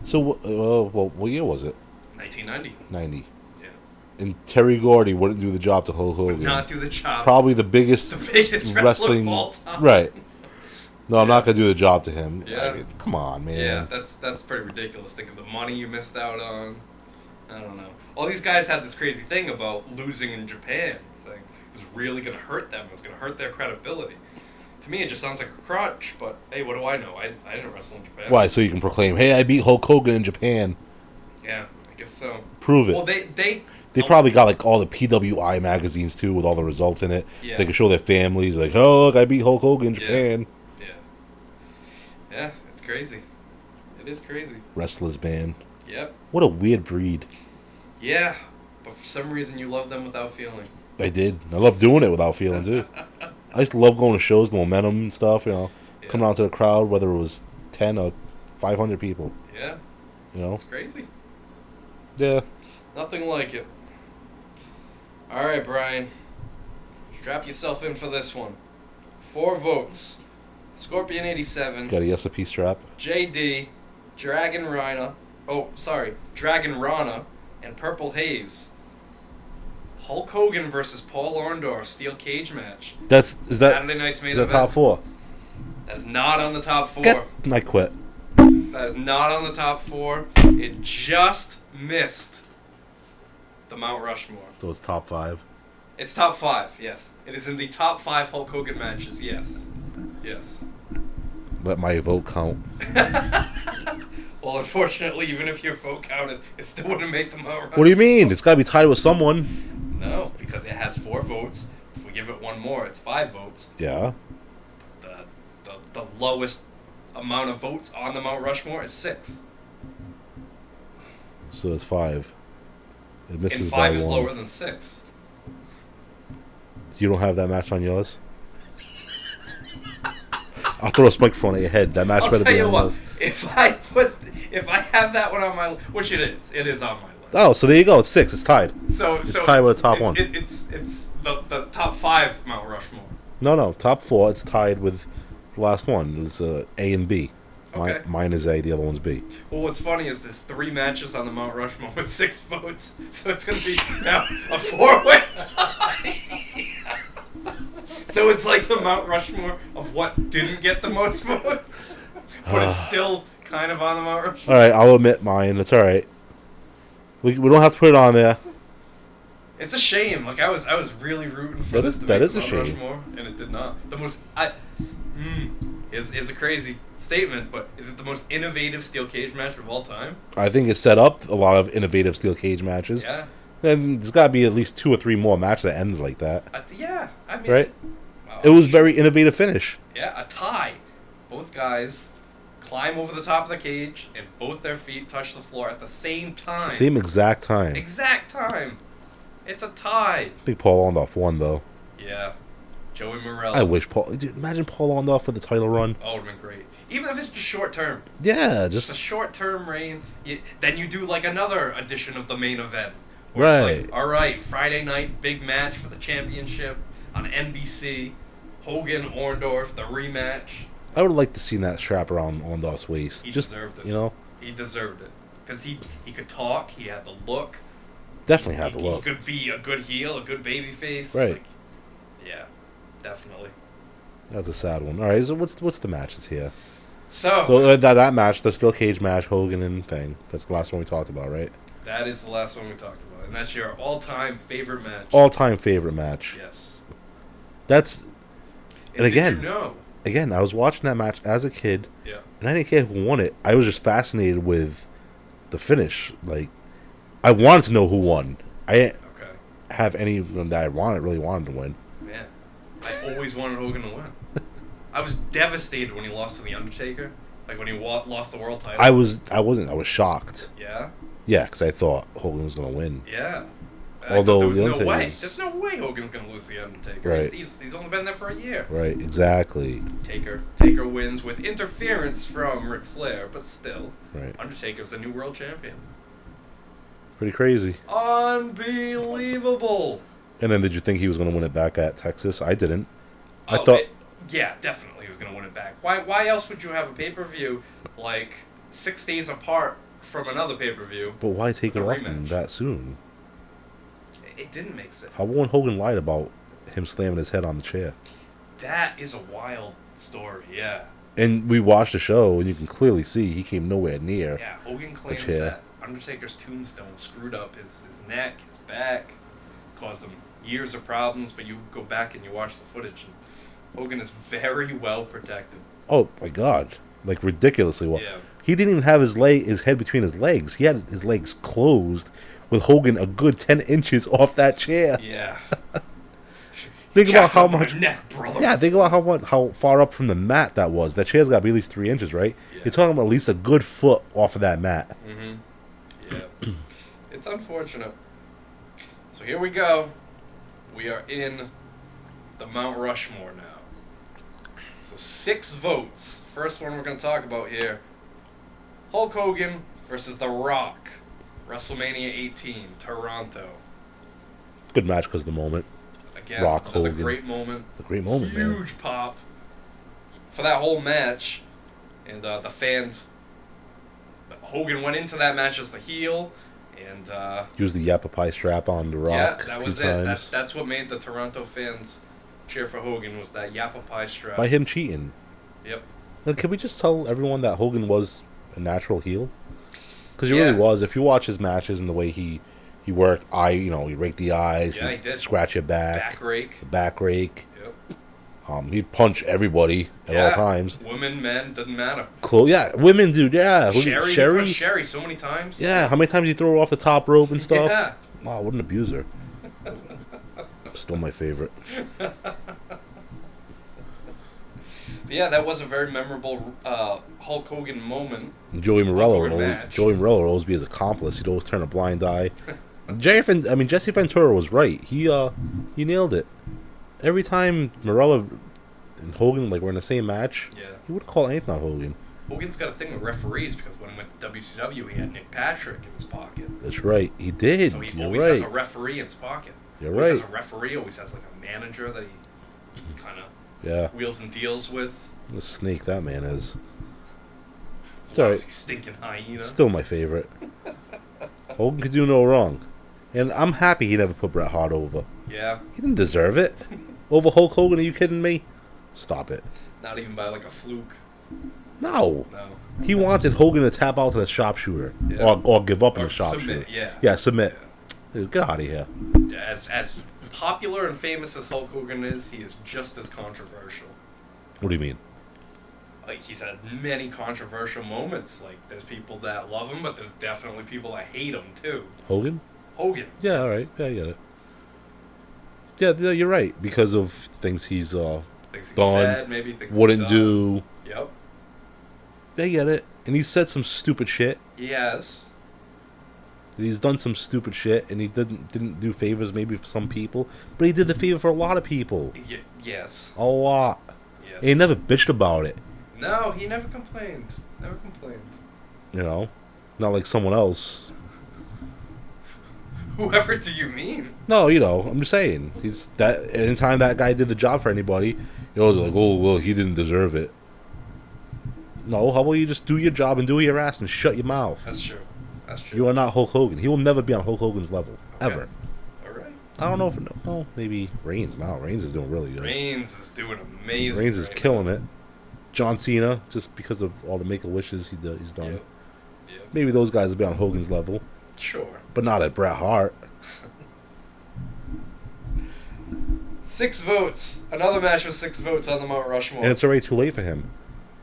So, what year was it?
1990.
90.
Yeah.
And Terry Gordy wouldn't do the job to Hulk Hogan.
Not do the job.
Probably the biggest,
The biggest wrestler of all time.
Right. No, I'm not going to do the job to him.
Yeah.
I mean, come on, man.
Yeah, that's pretty ridiculous. Think of the money you missed out on. I don't know. All these guys had this crazy thing about losing in Japan, saying it was really going to hurt them. It was going to hurt their credibility. To me, it just sounds like a crutch, but hey, what do I know? I didn't wrestle in Japan.
Why? So you can proclaim, hey, I beat Hulk Hogan in Japan.
Yeah, I guess so.
Prove it.
Well, they
probably got like all the PWI magazines too with all the results in it.
Yeah.
So they can show their families like, oh, look, I beat Hulk Hogan in Japan.
Yeah, it's crazy. It is crazy.
Wrestlers, man.
Yep.
What a weird breed.
Yeah, but for some reason you love them without feeling.
I did. I love doing it without feeling too. I used to love going to shows, the momentum and stuff. Coming out to the crowd, whether it was 10 or 500 people.
Yeah. It's crazy.
Yeah.
Nothing like it. All right, Brian. Strap yourself in for this one. 4 votes. Scorpion 87.
Got a yes a strap.
JD, Dragon Rana, and Purple Haze. Hulk Hogan versus Paul Orndorff steel cage match.
Saturday
night's main
is that
event.
top 4?
That is not on the top 4.
I quit.
That is not on the top 4. It just missed the Mount Rushmore.
So it's top 5.
It's top 5, yes. It is in the top 5 Hulk Hogan matches, yes. Yes.
Let my vote count.
Well, unfortunately, even if your vote counted, it still wouldn't make the Mount Rushmore.
What do you mean? It's got to be tied with someone.
No, because it has 4 votes. If we give it one more, it's 5 votes.
Yeah.
The lowest amount of votes on the Mount Rushmore is 6.
So it's 5. It misses
And
by
5 is
1.
lower than 6.
You don't have that match on yours? I'll throw a microphone at your head. That match
I'll
better
tell
be
you
on
what.
yours.
If I have that one on my list, which it is on my list.
Oh, so there you go. It's 6. It's tied.
So
It's tied with the top one.
It's the top 5 Mount Rushmore.
No. Top 4. It's tied with the last one. It's A and B.
Okay.
Mine is A. The other one's B.
Well, what's funny is there's 3 matches on the Mount Rushmore with 6 votes, so it's gonna be now a 4-way tie. So it's like the Mount Rushmore of what didn't get the most votes, but it's still kind of on the Mount Rushmore.
All right, I'll admit mine. It's all right. We don't have to put it on there.
It's a shame. Like I was really rooting for
That
this
is-
to
that
make
is a
Mount
shame.
Rushmore, and it did not. The most is a crazy statement, but is it the most innovative steel cage match of all time?
I think it set up a lot of innovative steel cage matches.
Yeah.
And there's got to be at least 2 or 3 more matches that ends like that.
Yeah. I mean,
Right?
wow.
It was very innovative finish.
Yeah, a tie. Both guys climb over the top of the cage, and both their feet touch the floor at the same time.
Same exact time.
Exact time. It's a tie.
I think Paul Orndorff won, though.
Yeah. Joey Morello.
I wish Paul... Dude, imagine Paul Orndorff with the title run.
Oh, it would have been great. Even if it's just short term.
Yeah,
It's a
just...
short-term reign. Then you do like another edition of the main event. Where
Right.
It's like, all right, Friday night, big match for the championship on NBC. Hogan, Orndorff, the rematch.
I would like to see that strap around Orndorff's waist.
He
Just,
deserved it.
you know?
He deserved it. Because he could talk, he had the look.
Definitely have to
He
look.
could be a good heel, a good baby face.
Right.
Like, yeah, definitely.
That's a sad one. All right, so what's the matches here?
So
That match, the steel cage match, Hogan and thing. That's the last one we talked about, right?
that is the last one we talked about. And that's your all-time favorite match.
All-time favorite match.
Yes.
That's... And
did
again,
you know?
Again, I was watching that match as a kid,
Yeah.
and I didn't care who won it. I was just fascinated with the finish. Like, I wanted to know who won. I didn't
Okay.
have anyone that I really wanted to win.
Man, I always wanted Hogan to win. I was devastated when he lost to The Undertaker. Like when he lost the world title.
I was shocked.
Yeah?
Yeah, because I thought Hogan was going to win.
Yeah.
Although
there was
The
no way.
Undertaker's-
There's no way Hogan's going to lose to The Undertaker.
Right.
He's only been there for a year.
Right, exactly.
Taker wins with interference from Ric Flair, but still,
Right.
Undertaker's the new world champion.
Pretty crazy.
Unbelievable.
And then did you think he was going to win it back at Texas? I didn't. I
Oh,
thought...
yeah, definitely he was going to win it back. Why else would you have a pay-per-view like 6 days apart from another pay-per-view?
But why take it
with a
off him
rematch?
that soon?
It didn't make sense.
How when Hogan lied about him slamming his head on the chair?
That is a wild story, yeah.
And we watched the show, and you can clearly see he came nowhere near.
Yeah, Hogan claims
chair.
that Undertaker's tombstone screwed up his neck, his back, caused him years of problems, but you go back and you watch the footage, and Hogan is very well protected.
Oh my God! Like ridiculously well.
Yeah.
He didn't even have his head between his legs. He had his legs closed, with Hogan a good 10 inches off that chair.
Yeah.
Think about
Jacked
how
up my
much.
neck, brother.
Yeah, think about how far up from the mat that was. That chair's got to be at least 3 inches, right?
Yeah.
You're talking about at least a good foot off of that mat.
Mm-hmm. Yeah. It's unfortunate. So here we go we are in the Mount Rushmore now. So 6 votes. First one we're going to talk about here. Hulk Hogan versus The Rock. WrestleMania 18, Toronto.
Good match because of the moment.
Again,
Rock
another
Hogan.
great moment.
It's a great moment, man.
Huge pop for that whole match. And the fans... Hogan went into that match as the heel. And
Use the Yappa Pie strap on The Rock.
yeah, that
a
was
few
it.
times.
That's what made the Toronto fans cheer for Hogan, was that Yappa Pie strap.
By him cheating.
Yep.
Now, can we just tell everyone that Hogan was a natural heel? Because he
Yeah.
really was. If you watch his matches and the way he worked, he raked the eyes,
Yeah, he did.
scratch your
Back rake.
the back rake.
Yep.
He'd punch everybody at all times.
Women, men, doesn't matter.
Yeah, women, dude. Yeah,
Sherry, he pushed Sherry so many times.
Yeah, how many times did he throw her off the top rope and stuff?
Yeah.
Wow, what an abuser. Still my favorite.
Yeah, that was a very memorable Hulk Hogan moment.
And Joey Morello
Hogan
would
match.
Joey Morello would always be his accomplice. He'd always turn a blind eye. Jesse Ventura was right. He nailed it. Every time Morello and Hogan were in the same match,
Yeah.
he would call anything on Hogan.
Hogan's got a thing with referees because when he went to WCW, he had Nick Patrick in his pocket.
That's right. He did.
So he
You're
always
right.
has a referee in his pocket.
You're
always
right.
has a referee, always has like a manager that he kind of
Yeah.
wheels and deals with.
What a snake that man is. It's alright.
Obviously stinking hyena.
Still my favorite. Hogan could do no wrong. And I'm happy he never put Bret Hart over.
Yeah,
He didn't deserve it. Over Hulk Hogan, are you kidding me? Stop it.
not even by like a fluke.
No.
No.
He wanted Hogan to tap out to the sharpshooter.
Yeah.
Or give up on
Or
the sharpshooter.
submit, yeah.
Yeah, submit. Dude, get out of here.
As popular and famous as Hulk Hogan is, he is just as controversial.
What do you mean?
Like, he's had many controversial moments. Like, there's people that love him, but there's definitely people that hate him, too.
Hogan?
Hogan.
Yeah, alright. Yeah, I get it. Yeah, you're right. Because of things he's
Things he
done,
said, maybe things he's
wouldn't
done.
do.
Yep.
They get it. And he said some stupid shit.
He has.
He's done some stupid shit, and he didn't do favors maybe for some people, but he did the favor for a lot of people.
Yes.
A lot.
Yes.
And he never bitched about it.
No, he never complained. Never complained.
You know? Not like someone else.
Whoever do you mean?
No, I'm just saying. Anytime that guy did the job for anybody, they're like, oh, well, he didn't deserve it. No, how about you just do your job and do your ass and shut your mouth?
That's true. That's true.
You are not Hulk Hogan. He will never be on Hulk Hogan's level.
Okay.
Ever.
Alright.
I don't know if... Well, maybe Reigns now. Reigns is doing really good.
Reigns is doing amazing.
Reigns is
right
killing
now.
it. John Cena, just because of all the Make-A-Wishes he's done.
Yep. Yep.
Maybe those guys will be on Hogan's level,
Sure.
but not at Bret Hart.
6 votes. Another match with 6 votes on the Mount Rushmore.
And it's already too late for him.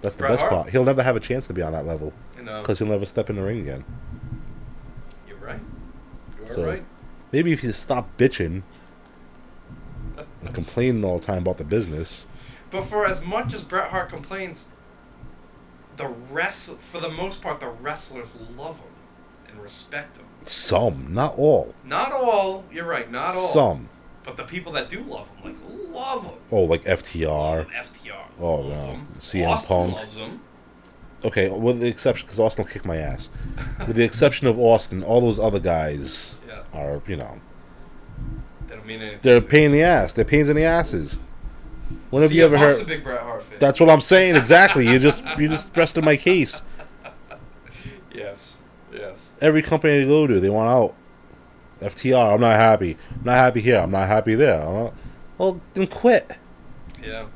That's the
Bret
best
Hart?
part. He'll never have a chance to be on that level
You know,
because he'll never step in the ring again.
you're right. You are
So-
right.
Maybe if you stop bitching and complaining all the time about the business.
But for as much as Bret Hart complains, for the most part, the wrestlers love him and respect him.
Some, not all.
Not all. You're right. Not all.
Some.
But the people that do love him, love him.
Oh, like FTR.
FTR.
Oh,
love
no.
him.
CM
Austin
Punk.
loves him.
Okay, with the exception, because Austin will kick my ass. With the exception of Austin, all those other guys
Yeah.
are,
They don't mean anything.
they're a
to
pain in the ass. They're pains in the asses. When have
CM
you ever
Punk's
heard?
a big Bret Hart fan.
That's what I'm saying exactly. You just rested my case.
Yes. Yes.
Every company they go to, they want out. FTR, I'm not happy. I'm not happy here. I'm not happy there. Well, then quit.
Yeah.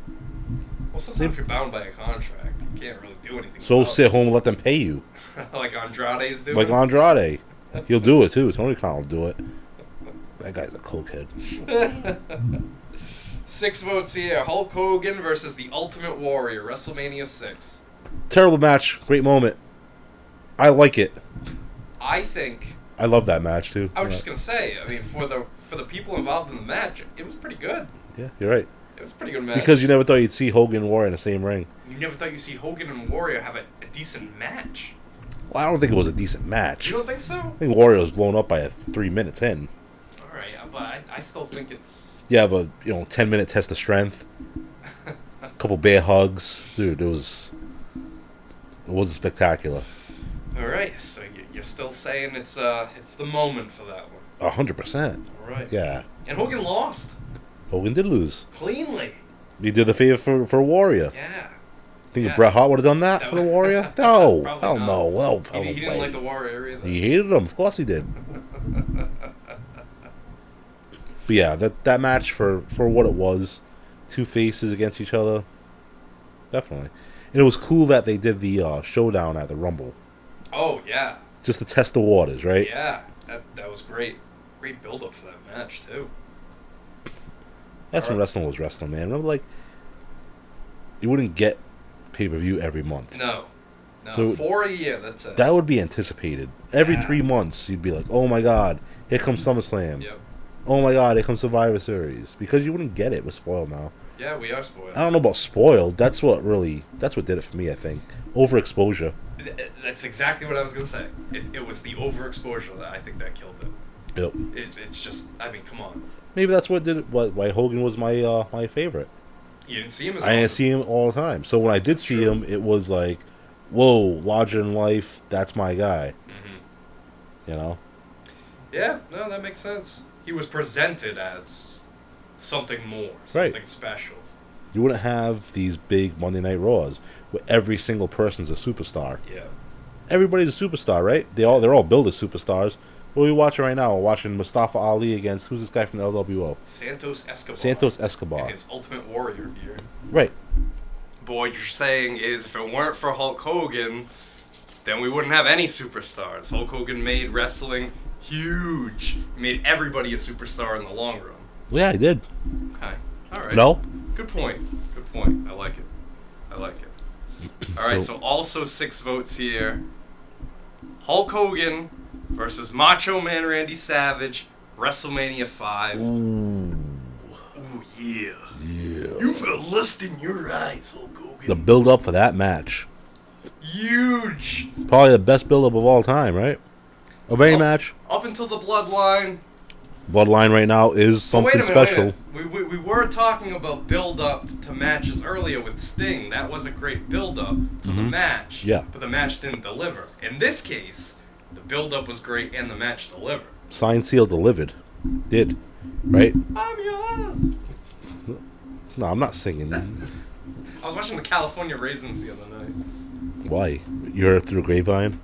Well, sometimes you're bound by a contract. You can't really do anything.
So
about
sit home and let them pay you.
it. Like Andrade's doing.
Like Andrade. He'll do it too. Tony Khan will do it. That guy's a cokehead.
6 votes here. Hulk Hogan versus the Ultimate Warrior. WrestleMania 6.
Terrible match. Great moment. I like it.
I think.
I love that match too.
I was just gonna say. I mean, for the people involved in the match, it was pretty good.
Yeah, you're right.
It was a pretty good match.
Because you never thought you'd see Hogan and Warrior in the same ring.
you never thought you'd see Hogan and Warrior have a decent match.
Well, I don't think it was a decent match.
You don't think so?
I think Warrior was blown up by 3 minutes in.
All right, but I still think it's
You have a 10-minute test of strength, a couple bear hugs, dude. It was spectacular.
All right, so you're still saying it's the moment for that one.
100%.
All right.
Yeah.
And Hogan lost
Hogan did lose.
cleanly.
He did the favor for Warrior.
Yeah.
Think
Yeah.
if Bret Hart would have done that for the Warrior? No.
Probably
Hell
not.
no. Well,
He didn't like the Warrior either.
He hated him. Of course he did. But yeah, that match for what it was, two faces against each other, definitely. And it was cool that they did the showdown at the Rumble,
Oh yeah.
just to test the waters, right?
Yeah. That was great. Great build up for that match too.
That's when wrestling was wrestling, man. Remember, like, you wouldn't get pay-per-view every month.
No.
So-
for a year. That's it.
That would be anticipated. Every
Yeah.
3 months, you'd be like, oh my god, here comes SummerSlam.
Yep.
Oh my god, here comes Survivor Series. Because you wouldn't get it. We're spoiled now.
Yeah, we are spoiled.
I don't know about spoiled. That's what did it for me, I think. Overexposure.
That's exactly what I was gonna say. It was the overexposure that I think that killed it.
Yep.
It's just, I mean, come on.
Maybe that's what did it. Why Hogan was my favorite.
You didn't see him as
I didn't
often.
see him all the time. So when I did see
True.
him, it was like, whoa, larger than life. That's my guy.
Mm-hmm.
You know.
Yeah, no, that makes sense. He was presented as something more, something special.
You wouldn't have these big Monday Night Raws where every single person's a superstar.
Yeah.
Everybody's a superstar, right? They're all billed as superstars. What are we watching right now? We're watching Mustafa Ali against who's this guy from the LWO?
Santos Escobar.
Santos Escobar.
In his Ultimate Warrior gear.
Right.
But what you're saying is, if it weren't for Hulk Hogan, then we wouldn't have any superstars. Hulk Hogan made wrestling huge. He made everybody a superstar in the long run.
Well, yeah, I did.
Okay. All right.
No?
Good point. Good point. I like it. All right, so also 6 votes here. Hulk Hogan versus Macho Man Randy Savage, WrestleMania 5. Ooh, yeah.
Yeah.
You've got lust in your eyes, Hulk Hogan.
The build up for that match.
Huge.
Probably the best build up of all time, right? Of any match.
Up until the Bloodline.
Bloodline right now is something special.
Wait a minute. We were talking about build-up to matches earlier with Sting. That was a great build-up to the match.
Yeah.
But the match didn't deliver. In this case, the build-up was great and the match delivered.
Signed, sealed, delivered. Did. Right?
I'm yours.
No, I'm not singing.
I was watching the California Raisins the other night.
Why? You heard it through a grapevine?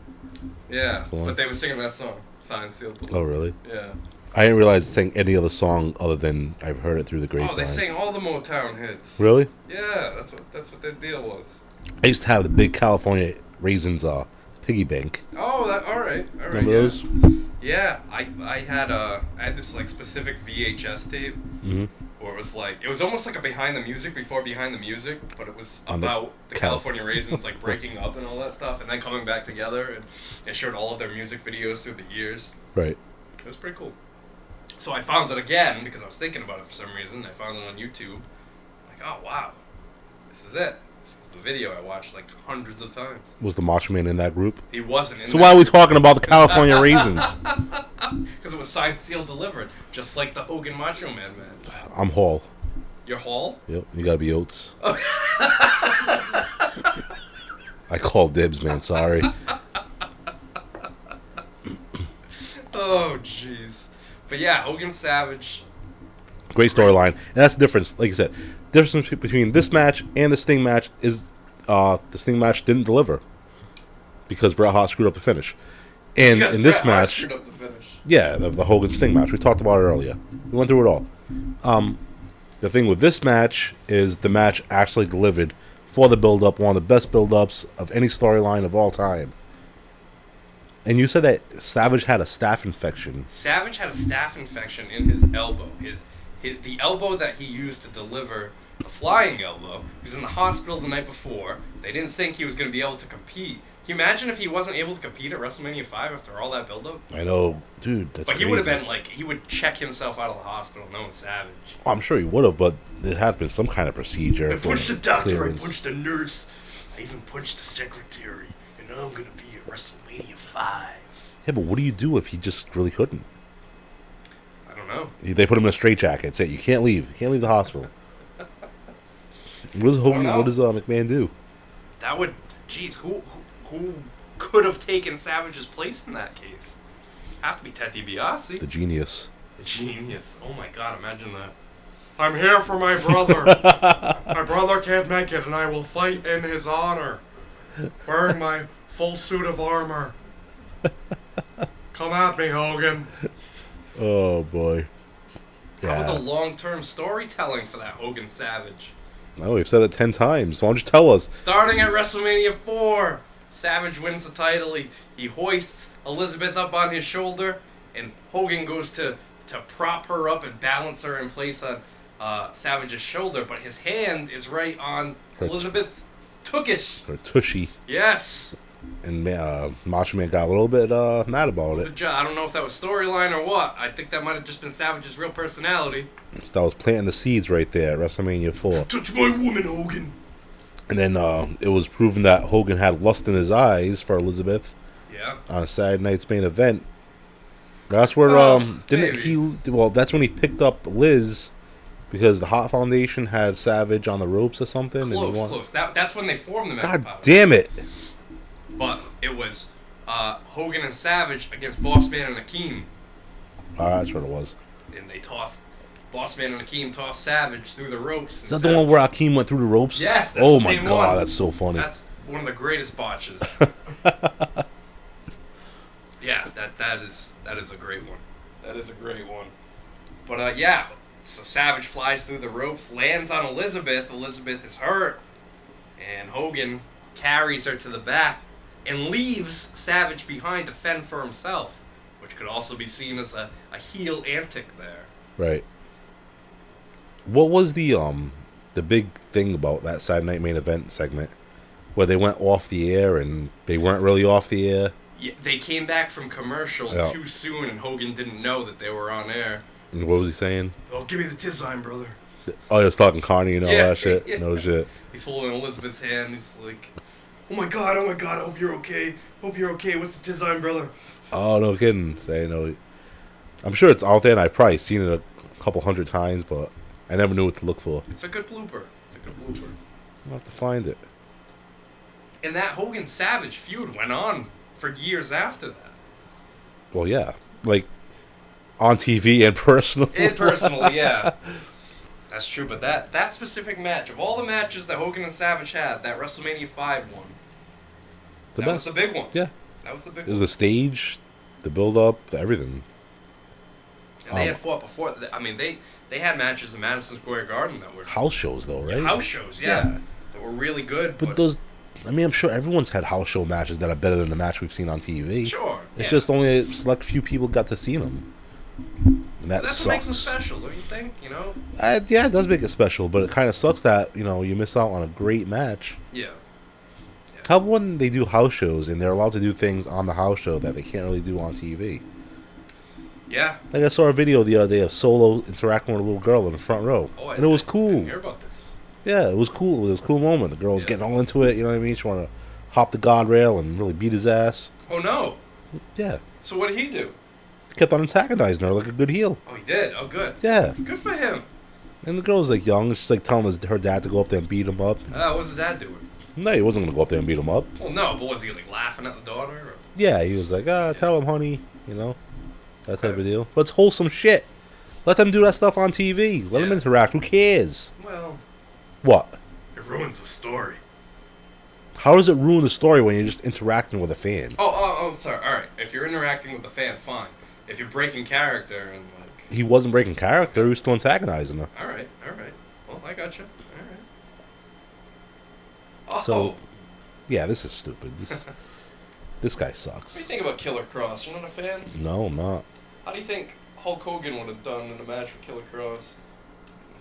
Yeah,
Cool.
but they were singing that song. Signed, sealed, delivered.
Oh, really?
Yeah.
I didn't realize it sang any other song other than I've heard it through the grapevine.
Oh, they sang all the Motown hits.
Really?
Yeah, that's what their deal was.
I used to have the big California Raisins piggy bank.
Oh, all right.
Remember
yeah.
those?
Yeah, I had this like specific VHS tape where it was almost like a behind the music before behind the music, but it was
On the
about the California Raisins like breaking up and all that stuff, and then coming back together, and it showed all of their music videos through the years.
Right.
It was pretty cool. So I found it again because I was thinking about it for some reason. I found it on YouTube. Like, oh wow, this is it. This is the video I watched like hundreds of times.
Was the Macho Man in that group?
He wasn't in
So why are we talking about the California Raisins?
Because it was signed, sealed, delivered, just like the Hogan Macho Man man.
I'm Hall.
Your Hall?
Yep, you gotta be Oates. I called dibs, man. Sorry.
Oh, jeez. But yeah, Hogan Savage.
Great storyline, and that's the difference. Like you said, difference between this match and the Sting match is the Sting match didn't deliver because Bret Hart screwed up the finish. And
Because
in this
Bret Hart
match,
screwed up the finish.
yeah, the Hogan Sting match, we talked about it earlier. We went through it all. The thing with this match is the match actually delivered for the build-up, one of the best build-ups of any storyline of all time. And you said that Savage had a staph infection.
Savage had a staph infection in his elbow. The elbow that he used to deliver the flying elbow. He was in the hospital the night before. They didn't think he was going to be able to compete. Can you imagine if he wasn't able to compete at WrestleMania 5 after all that build-up?
I know, dude, that's
But
crazy.
he would have been like, he would check himself out of the hospital knowing Savage.
Oh, I'm sure he would have, but there had been some kind of procedure.
I punched the doctor,
clearance.
I punched the nurse, I even punched the secretary, and now I'm going to be at WrestleMania 5.
Yeah, but what do you do if he just really couldn't?
I don't know.
They put him in a straitjacket. Say, you can't leave. You can't leave the hospital. What does Hogan? What does McMahon do?
That would, jeez, who could have taken Savage's place in that case? Have to be Ted DiBiase.
The genius.
The genius. Oh my God! Imagine that. I'm here for my brother. My brother can't make it, and I will fight in his honor, wearing my full suit of armor. Come at me, Hogan.
Oh boy.
How
Yeah.
about the long-term storytelling for that Hogan Savage?
No, we've said it 10 times. Why don't you tell us?
Starting at WrestleMania 4, Savage wins the title. He hoists Elizabeth up on his shoulder, and Hogan goes to prop her up and balance her in place on Savage's shoulder, but his hand is right on Elizabeth's tukish.
Or Tushy.
Yes.
And Macho Man got a little bit mad about it.
I don't know if that was storyline or what. I think that might have just been Savage's real personality.
So that was planting the seeds right there at WrestleMania 4.
Touch my woman, Hogan.
And then it was proven that Hogan had lust in his eyes for Elizabeth.
Yeah.
On Saturday night's main event. That's where
maybe.
he? Well, that's when he picked up Liz because the Hot Foundation had Savage on the ropes or something.
Close. That's when they formed the
God
Power.
damn it!
But it was Hogan and Savage against Bossman and Akeem.
That's what it was.
And they tossed Bossman and Akeem tossed Savage through the ropes.
Is that the one where Akeem went through the ropes?
Yes, that's
oh
the
my
same
god,
one.
that's so funny.
That's one of the greatest botches. Yeah, that is a great one. That is a great one. But yeah, so Savage flies through the ropes, lands on Elizabeth. Elizabeth is hurt, and Hogan carries her to the back and leaves Savage behind to fend for himself, which could also be seen as a heel antic there.
Right. What was the big thing about that Saturday Night Main Event segment where they went off the air and they weren't really off the air?
Yeah, they came back from commercial too soon, and Hogan didn't know that they were on air.
And what was he saying?
Oh, give me the Tizine, brother.
Oh, he was talking Carney and all that shit.
Yeah.
No shit.
He's holding Elizabeth's hand. He's like, oh my god, I hope you're okay. Hope you're okay. What's the Tizine, brother?
Oh, no kidding. Say no. I'm sure it's out there, and I've probably seen it a couple hundred times, but I never knew what to look for.
It's a good blooper.
I'll have to find it.
And that Hogan Savage feud went on for years after that.
Well, yeah. Like, on TV and personal.
And personally, yeah. That's true, but that specific match, of all the matches that Hogan and Savage had, that WrestleMania 5 one, that was the big one.
Yeah.
That was the big
It was
one.
the stage, the build-up, everything.
And they had fought before. I mean, they had matches in Madison Square Garden that were...
House shows, though, right?
House shows, yeah. That were really good.
But those... I mean, I'm sure everyone's had house show matches that are better than the match we've seen on TV.
Sure.
It's just only a select few people got to see them. And that
that's
sucks.
what makes them special, don't you think? You know?
Yeah, it does make it special, but it kind of sucks that, you miss out on a great match.
Yeah.
How when they do house shows and they're allowed to do things on the house show that they can't really do on TV?
Yeah.
Like I saw a video the other day of Solo interacting with a little girl in the front row. And it was
I
cool.
didn't hear about this.
Yeah, it was cool. It was a cool moment. The girl was getting all into it, you know what I mean? She wanted to hop the guardrail and really beat his ass.
Oh, no.
Yeah.
So what did he do?
Kept on antagonizing her like a good heel.
Oh, he did? Oh, good.
Yeah.
Good for him.
And the girl's like young. She's like telling her dad to go up there and beat him up.
What's the dad doing?
No, he wasn't going to go up there and beat him up.
Well, no, but was he like laughing at the daughter? Or?
Yeah, he was like, tell him, honey, that type of deal. But it's wholesome shit. Let them do that stuff on TV. Let them interact. Who cares?
Well,
what?
It ruins the story.
How does it ruin the story when you're just interacting with a fan?
Oh, sorry. All right. If you're interacting with the fan, fine. If you're breaking character and like...
He wasn't breaking character. He was still antagonizing her.
All right. Well, I got you. All right. Oh.
So, yeah, this is stupid. This guy sucks.
What do you think about Killer Cross? You're not a fan?
No, I'm not.
How do you think Hulk Hogan would have done in a match with Killer Cross?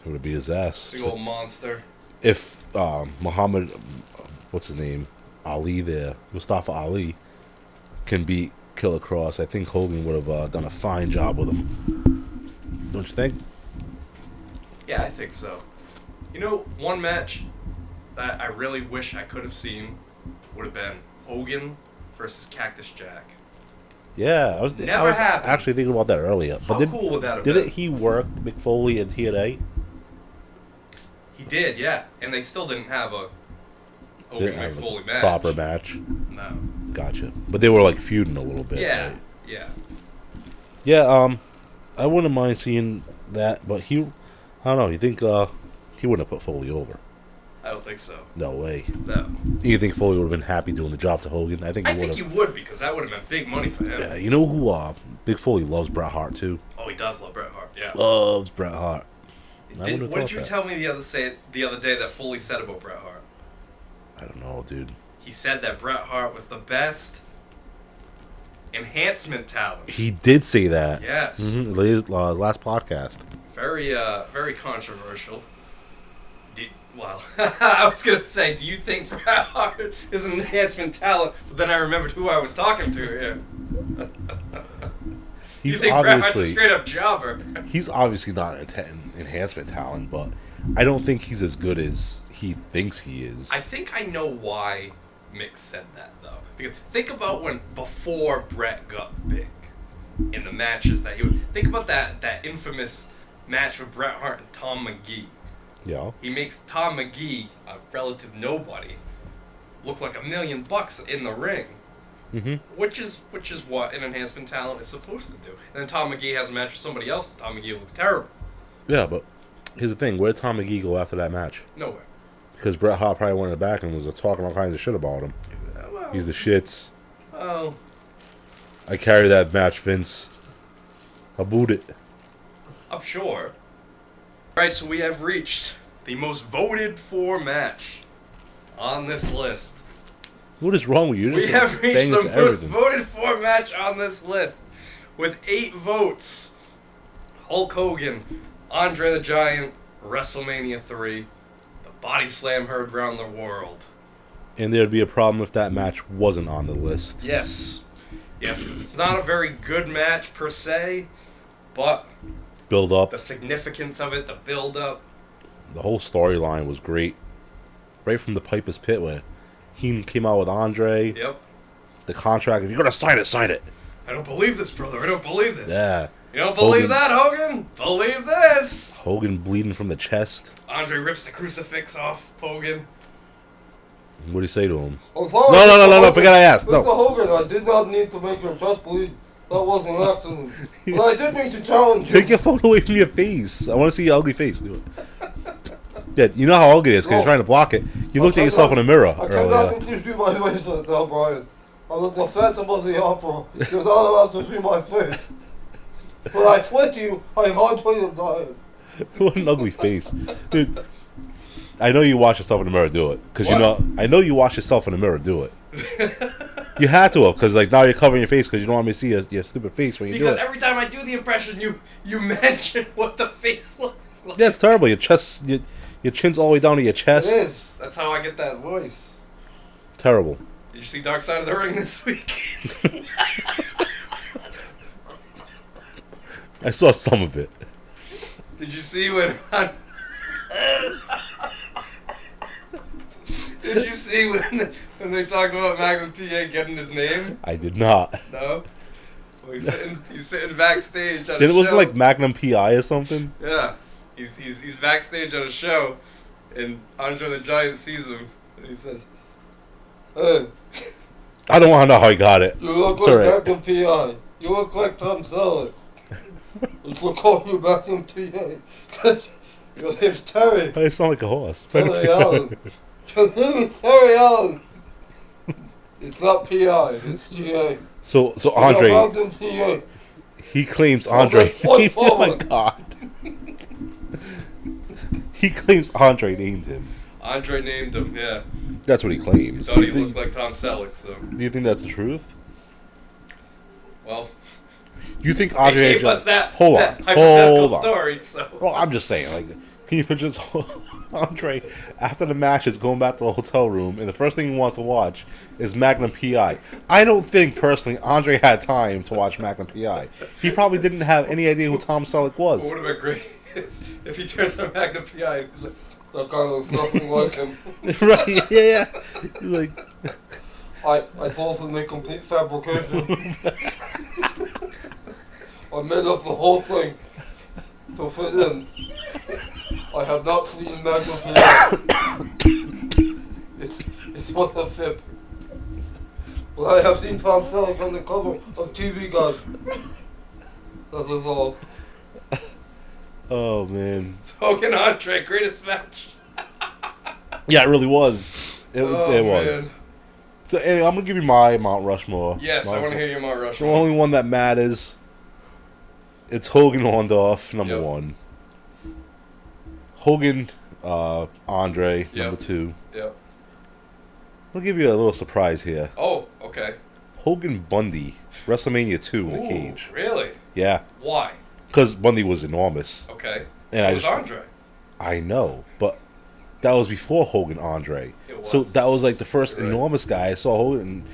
He would have beat his ass.
Big old monster.
If Muhammad, what's his name, Ali there, Mustafa Ali, can beat Killer Cross, I think Hogan would have done a fine job with him. Don't you think?
Yeah, I think so. You know, one match that I really wish I could have seen would have been Hogan versus Cactus Jack.
Yeah, I was
happened.
actually thinking about that earlier. But
How cool would that have been?
Didn't he work Mick Foley in TNA?
He did, yeah. And they still didn't have a Hogan Mick Foley match.
Proper match.
No.
Gotcha. But they were like feuding a little bit.
Yeah,
right?
yeah.
Yeah, I wouldn't mind seeing that, but I don't know, you think he wouldn't have put Foley over?
I don't think so.
No way.
No.
You think Foley would have been happy doing the job to Hogan? I think
he would, because that would have been big money for him.
Yeah, you know who Big Foley loves Bret Hart too?
Oh, he does love Bret Hart, yeah.
Loves Bret Hart.
What did you tell me the other day that Foley said about Bret Hart?
I don't know, dude.
He said that Bret Hart was the best enhancement talent.
He did say that.
Yes.
Mm-hmm. Last podcast.
Very controversial. I was going to say, do you think Bret Hart is an enhancement talent? But then I remembered who I was talking to here. You think Bret Hart's a straight-up jobber?
He's obviously not an enhancement talent, but I don't think he's as good as he thinks he is.
I think I know why Mick said that, though. Because think about before Bret got big, in the matches that he would... Think about that infamous match with Bret Hart and Tom McGee.
Yeah.
He makes Tom McGee, a relative nobody, look like $1 million in the ring.
Mm-hmm.
Which is what an enhancement talent is supposed to do. And then Tom McGee has a match with somebody else, and Tom McGee looks terrible.
Yeah, but here's the thing. Where did Tom McGee go after that match?
Nowhere.
Because Bret Hart probably went in the back and was talking all kinds of shit about him.
Well,
He's the shits.
Well,
I carry that match, Vince. I booed it.
I'm sure. Alright, so we have reached the most voted for match on this list.
What is wrong with you?
We have reached the most voted for match on this list with 8 votes. Hulk Hogan, Andre the Giant, WrestleMania 3, the Body Slam heard around the world.
And there'd be a problem if that match wasn't on the list.
Yes. Yes, because it's not a very good match per se, but
Build up.
the significance of it, the build up.
The whole storyline was great. Right from the Piper's Pit where he came out with Andre.
Yep.
The contract. If you're going to sign it, sign it.
I don't believe this, brother. I don't believe this.
Yeah.
You don't believe that, Hogan? Believe this.
Hogan bleeding from the chest.
Andre rips the crucifix off Hogan.
What do you say to him?
I'm sorry,
No, forget I asked.
Mr.
No.
Hogan, I did not need to make your chest bleed. That was an accident. But I did mean to challenge you.
Take your phone away from your face. I want to see your ugly face. Do it. Yeah, you know how ugly it is because you're trying to block it. You looked at yourself in the mirror
I
earlier.
cannot see my face like that, Brian. I'm at the Phantom of the Opera. You're not allowed to see my face. When I twit you, I'm Andre the Giant.
What an ugly face. Dude, I know you watch yourself in the mirror do it. Because I know you watch yourself in the mirror do it. You had to have, because now you're covering your face because you don't want me to see your stupid face when you do it.
Because every time I do the impression, you mention what the face looks like.
Yeah, it's terrible. Your chest, your chin's all the way down to your chest.
It is. That's how I get that voice.
Terrible.
Did you see Dark Side of the Ring this week?
I saw some of it.
Did you see when... Did you see when they talked about Magnum TA getting his name?
I did not.
No? Well, he's sitting backstage at a show.
Then it wasn't like Magnum PI or something?
Yeah. He's backstage at a show, and Andre the Giant sees him, and he says,
Hey,
I don't want to know how he got it.
you look
It's
like
alright.
Magnum P.I. You look like Tom Selleck. Let's call you Magnum T.A. Because your name's Terry.
I sound like a horse.
Terry Allen. Your name is Terry Allen. It's not P.I. It's T.A.
So
You're
Andre,
Magnum T.A.
he claims Andre.
Point
Oh my
forward.
god. He claims Andre named him.
Andre named him, yeah.
That's what he claims.
Thought he looked like Tom Selleck, so...
Do you think that's the truth?
Well...
Do you think
They
Andre...
gave us that hypothetical
Hold on.
story, so...
Well, I'm just saying, like, can you picture this Andre, after the match, is going back to the hotel room, and the first thing he wants to watch is Magnum P.I. I don't think, personally, Andre had time to watch Magnum P.I. He probably didn't have any idea who Tom Selleck was.
What would have been great is if he turns on Magnum P.I. and he's like,
That guy looks nothing like him.
Right, yeah. He's like...
I totally complete fabrication. I made up the whole thing to fit in. I have not seen Magnus yet. It's what a fib. But I have seen Tom Selleck on the cover of TV Guide. That is all.
Oh man.
Hogan Andre, greatest match.
Yeah, it really was. It was.
Man.
So anyway, I'm gonna give you my Mount Rushmore.
Yes, I want to hear your Mount
The
Rushmore.
only one that matters. It's Hogan Orndorff, number
Yep.
1. Hogan, Andre,
Yep.
number 2.
Yep.
I'll give you a little surprise here.
Oh, okay.
Hogan Bundy, WrestleMania 2 in
Ooh,
the cage.
really?
Yeah,
Why?
because Bundy was enormous.
Okay.
And
So
I
was
just-
Andre.
I know, but that was before Hogan Andre.
It
So
was.
that was like the first
You're right.
enormous guy I saw. Hogan,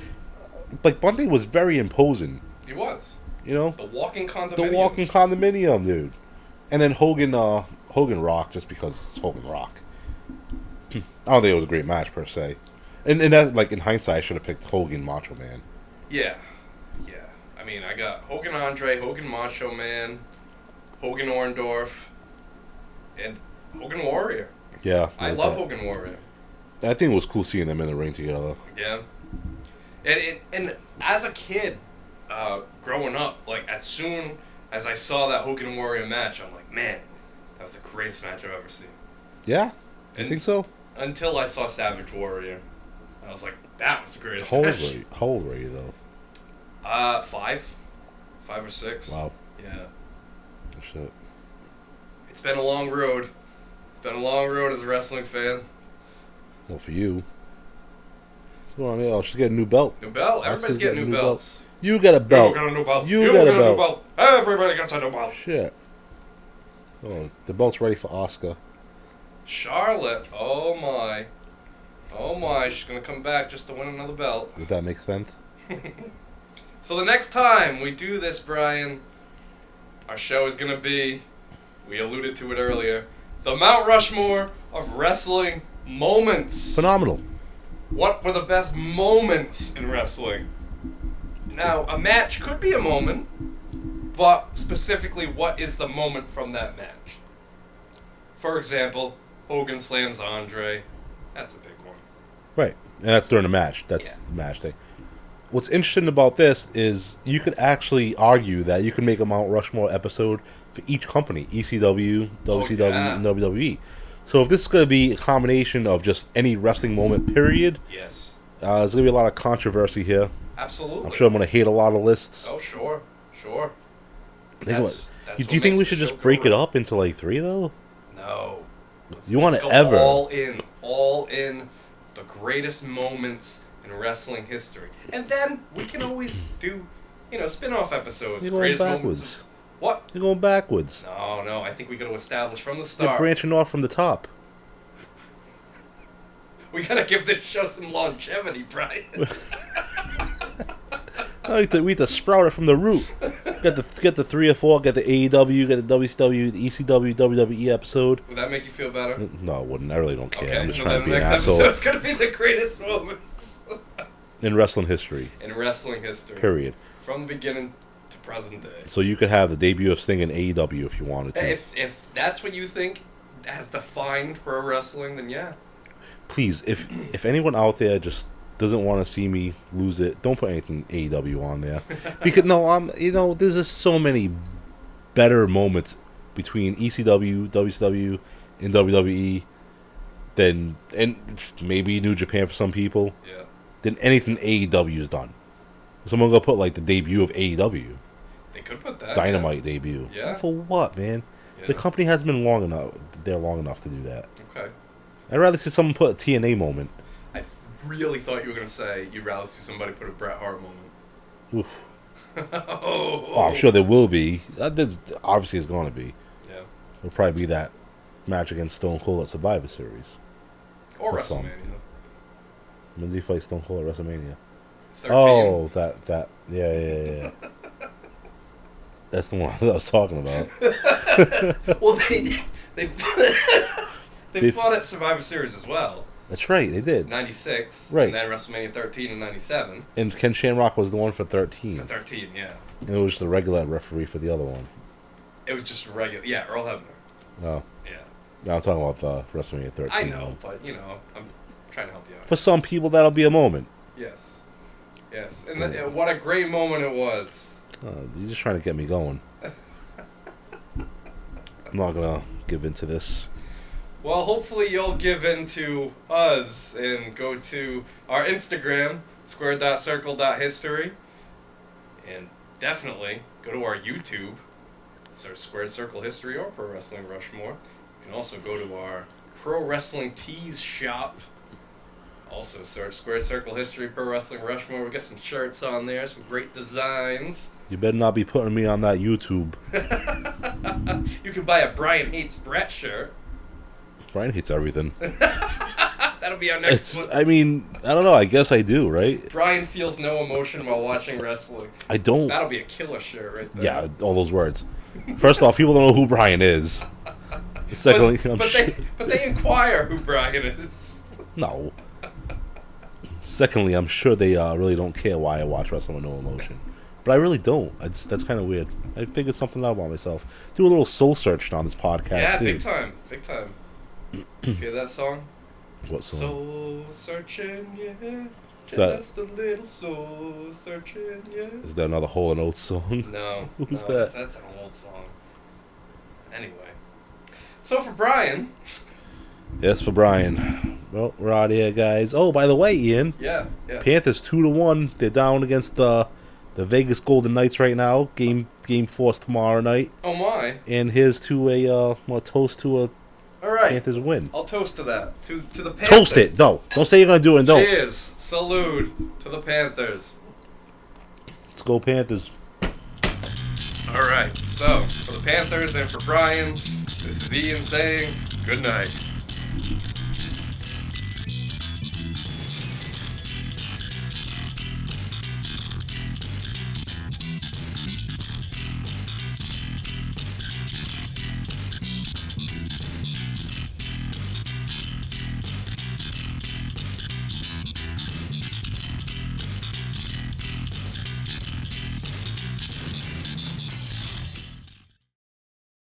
like Bundy was very imposing.
He was.
You know,
The walking
the
condominium.
walking condominium, dude. And then Hogan Rock, just because it's Hogan Rock. I don't think it was a great match per se. And that, like in hindsight, I should have picked Hogan Macho Man.
Yeah. Yeah. I mean, I got Hogan Andre, Hogan Macho Man, Hogan Orndorff, and Hogan Warrior.
Yeah,
I
like
love
that.
Hogan Warrior.
I think it was cool seeing them in the ring together.
Yeah. And as a kid, growing up, like as soon as I saw that Hogan Warrior match, I'm like, man, that was the greatest match I've ever seen.
Yeah, I
And-
think so.
Until I saw Savage Warrior, I was like, that was the greatest
How old
match.
were you? How old were you though?
5 or 6.
Wow,
Yeah.
oh, shit.
It's been a long road. It's been a long road as a wrestling fan.
Well, for you. Come on, yeah, she's getting a new belt.
New belt.
That's
Everybody's
who's
getting new
belt.
belts.
You got a belt.
You got a new belt.
You
You
got a
got a new
belt.
belt. Everybody gets a new belt.
Shit. Oh, the belt's ready for Oscar.
Charlotte. Oh my. Oh my. She's gonna come back just to win another belt.
Did that make sense?
So the next time we do this, Brian, our show is gonna be, we alluded to it earlier, the Mount Rushmore of wrestling moments.
Phenomenal.
What were the best moments in wrestling? Now, a match could be a moment, but specifically, what is the moment from that match? For example, Hogan slams Andre. That's a big one.
Right, and that's during the match. That's
Yeah.
the match thing. What's interesting about this is you could actually argue that you can make a Mount Rushmore episode for each company: ECW, WCW,
yeah.
and WWE. So if this is going to be a combination of just any wrestling moment, period,
Yes.
there's going to be a lot of controversy here.
Absolutely.
I'm sure I'm going to hate a lot of lists.
Oh, sure. Sure.
Think
That's-
about-
that's
do
what
you think we
makes
should
the
just
show
break it
go
up into like 3 though?
No.
You wanna
let's go
ever-
all in the greatest moments in wrestling history. And then we can always do, spin-off episodes.
You're going
Greatest
backwards.
moments. What?
You're going backwards.
No, I think we got to establish from the
You're
start.
branching off from the top.
We got to give this show some longevity, Brian.
We need to sprout it from the root. Get the 3 or 4. Get the AEW. Get the WCW, the ECW, WWE episode.
Would that make you feel better?
No, it wouldn't. I really don't care. I'm
Okay,
just
so
trying
then
to
the
be an
next
asshole
episode's going to be the greatest moments
in wrestling history.
in wrestling history.
Period.
From the beginning to present day.
So you could have the debut of Sting in AEW if you wanted to.
If that's what you think has defined pro wrestling, then yeah.
Please, if anyone out there just doesn't want to see me lose it, don't put anything AEW on there. Because there's just so many better moments between ECW, WCW, and WWE and maybe New Japan for some people,
Yeah.
than anything AEW has done. Someone gonna put like the debut of AEW,
They could put that.
Dynamite debut.
Yeah.
For what, man?
Yeah.
The company hasn't been long enough to do that.
Okay.
I'd rather see someone put a TNA moment.
I really thought you were going to say you'd rather see somebody put a Bret Hart moment.
Oof.
Oh,
Oh, I'm sure there will be. Obviously, it's going to be.
Yeah.
It'll probably be that match against Stone Cold at Survivor Series.
Or
Or some.
WrestleMania.
When did he fight Stone Cold at WrestleMania?
13.
Oh, that. Yeah. That's the one I was talking about.
Well, they fought at Survivor Series as well.
That's right, they did.
96.
Right.
And then WrestleMania 13 and 97.
And Ken Shamrock was the one for 13.
For 13, yeah.
And it was the regular referee for the other one.
It was just regular. Yeah, Earl Hebner.
Oh.
Yeah.
No, I'm talking about the WrestleMania 13.
I know, but, I'm trying to help you out.
For some people, that'll be a moment.
Yes. Yes. And what a great moment it was.
You're just trying to get me going. I'm not going to give in to this.
Well, hopefully you'll give in to us and go to our Instagram, squared.circle.history. And definitely go to our YouTube, search Squared Circle History or Pro Wrestling Rushmore. You can also go to our Pro Wrestling Tees shop. Also search Squared Circle History, Pro Wrestling Rushmore. We got some shirts on there, some great designs.
You better not be putting me on that YouTube.
You can buy a Brian Hates Brett shirt.
Brian hates everything.
That'll be our next one.
I mean, I don't know. I guess I do, right?
Brian feels no emotion while watching wrestling.
I don't.
That'll be a killer shirt right there.
Yeah, all those words. First off, people don't know who Brian is. Secondly,
but they inquire who Brian is.
No. Secondly, I'm sure they really don't care why I watch wrestling with no emotion. But I really don't. That's kind of weird. I figured something out about myself. Do a little soul search on this podcast,
Yeah,
too.
big time. Big time. You hear that song?
What song?
Soul searching, yeah.
that-
Just a little soul searching, yeah.
Is that another Hall & Oates song?
No.
Who's
no,
that?
That's an old song. Anyway. So for Brian.
Yes, for Brian. Well, we're out here, guys. Oh, by the way, Ian.
Yeah.
Panthers 2-1. They're down against the Vegas Golden Knights right now. Game 4's tomorrow night.
Oh my.
And here's to a toast to a
All right.
Panthers win.
I'll toast to that. To the Panthers.
Toast it. No. Don't say you're going to do it and don't.
Cheers. Salute to the Panthers.
Let's go Panthers.
All right. So, for the Panthers and for Brian, this is Ian saying good night.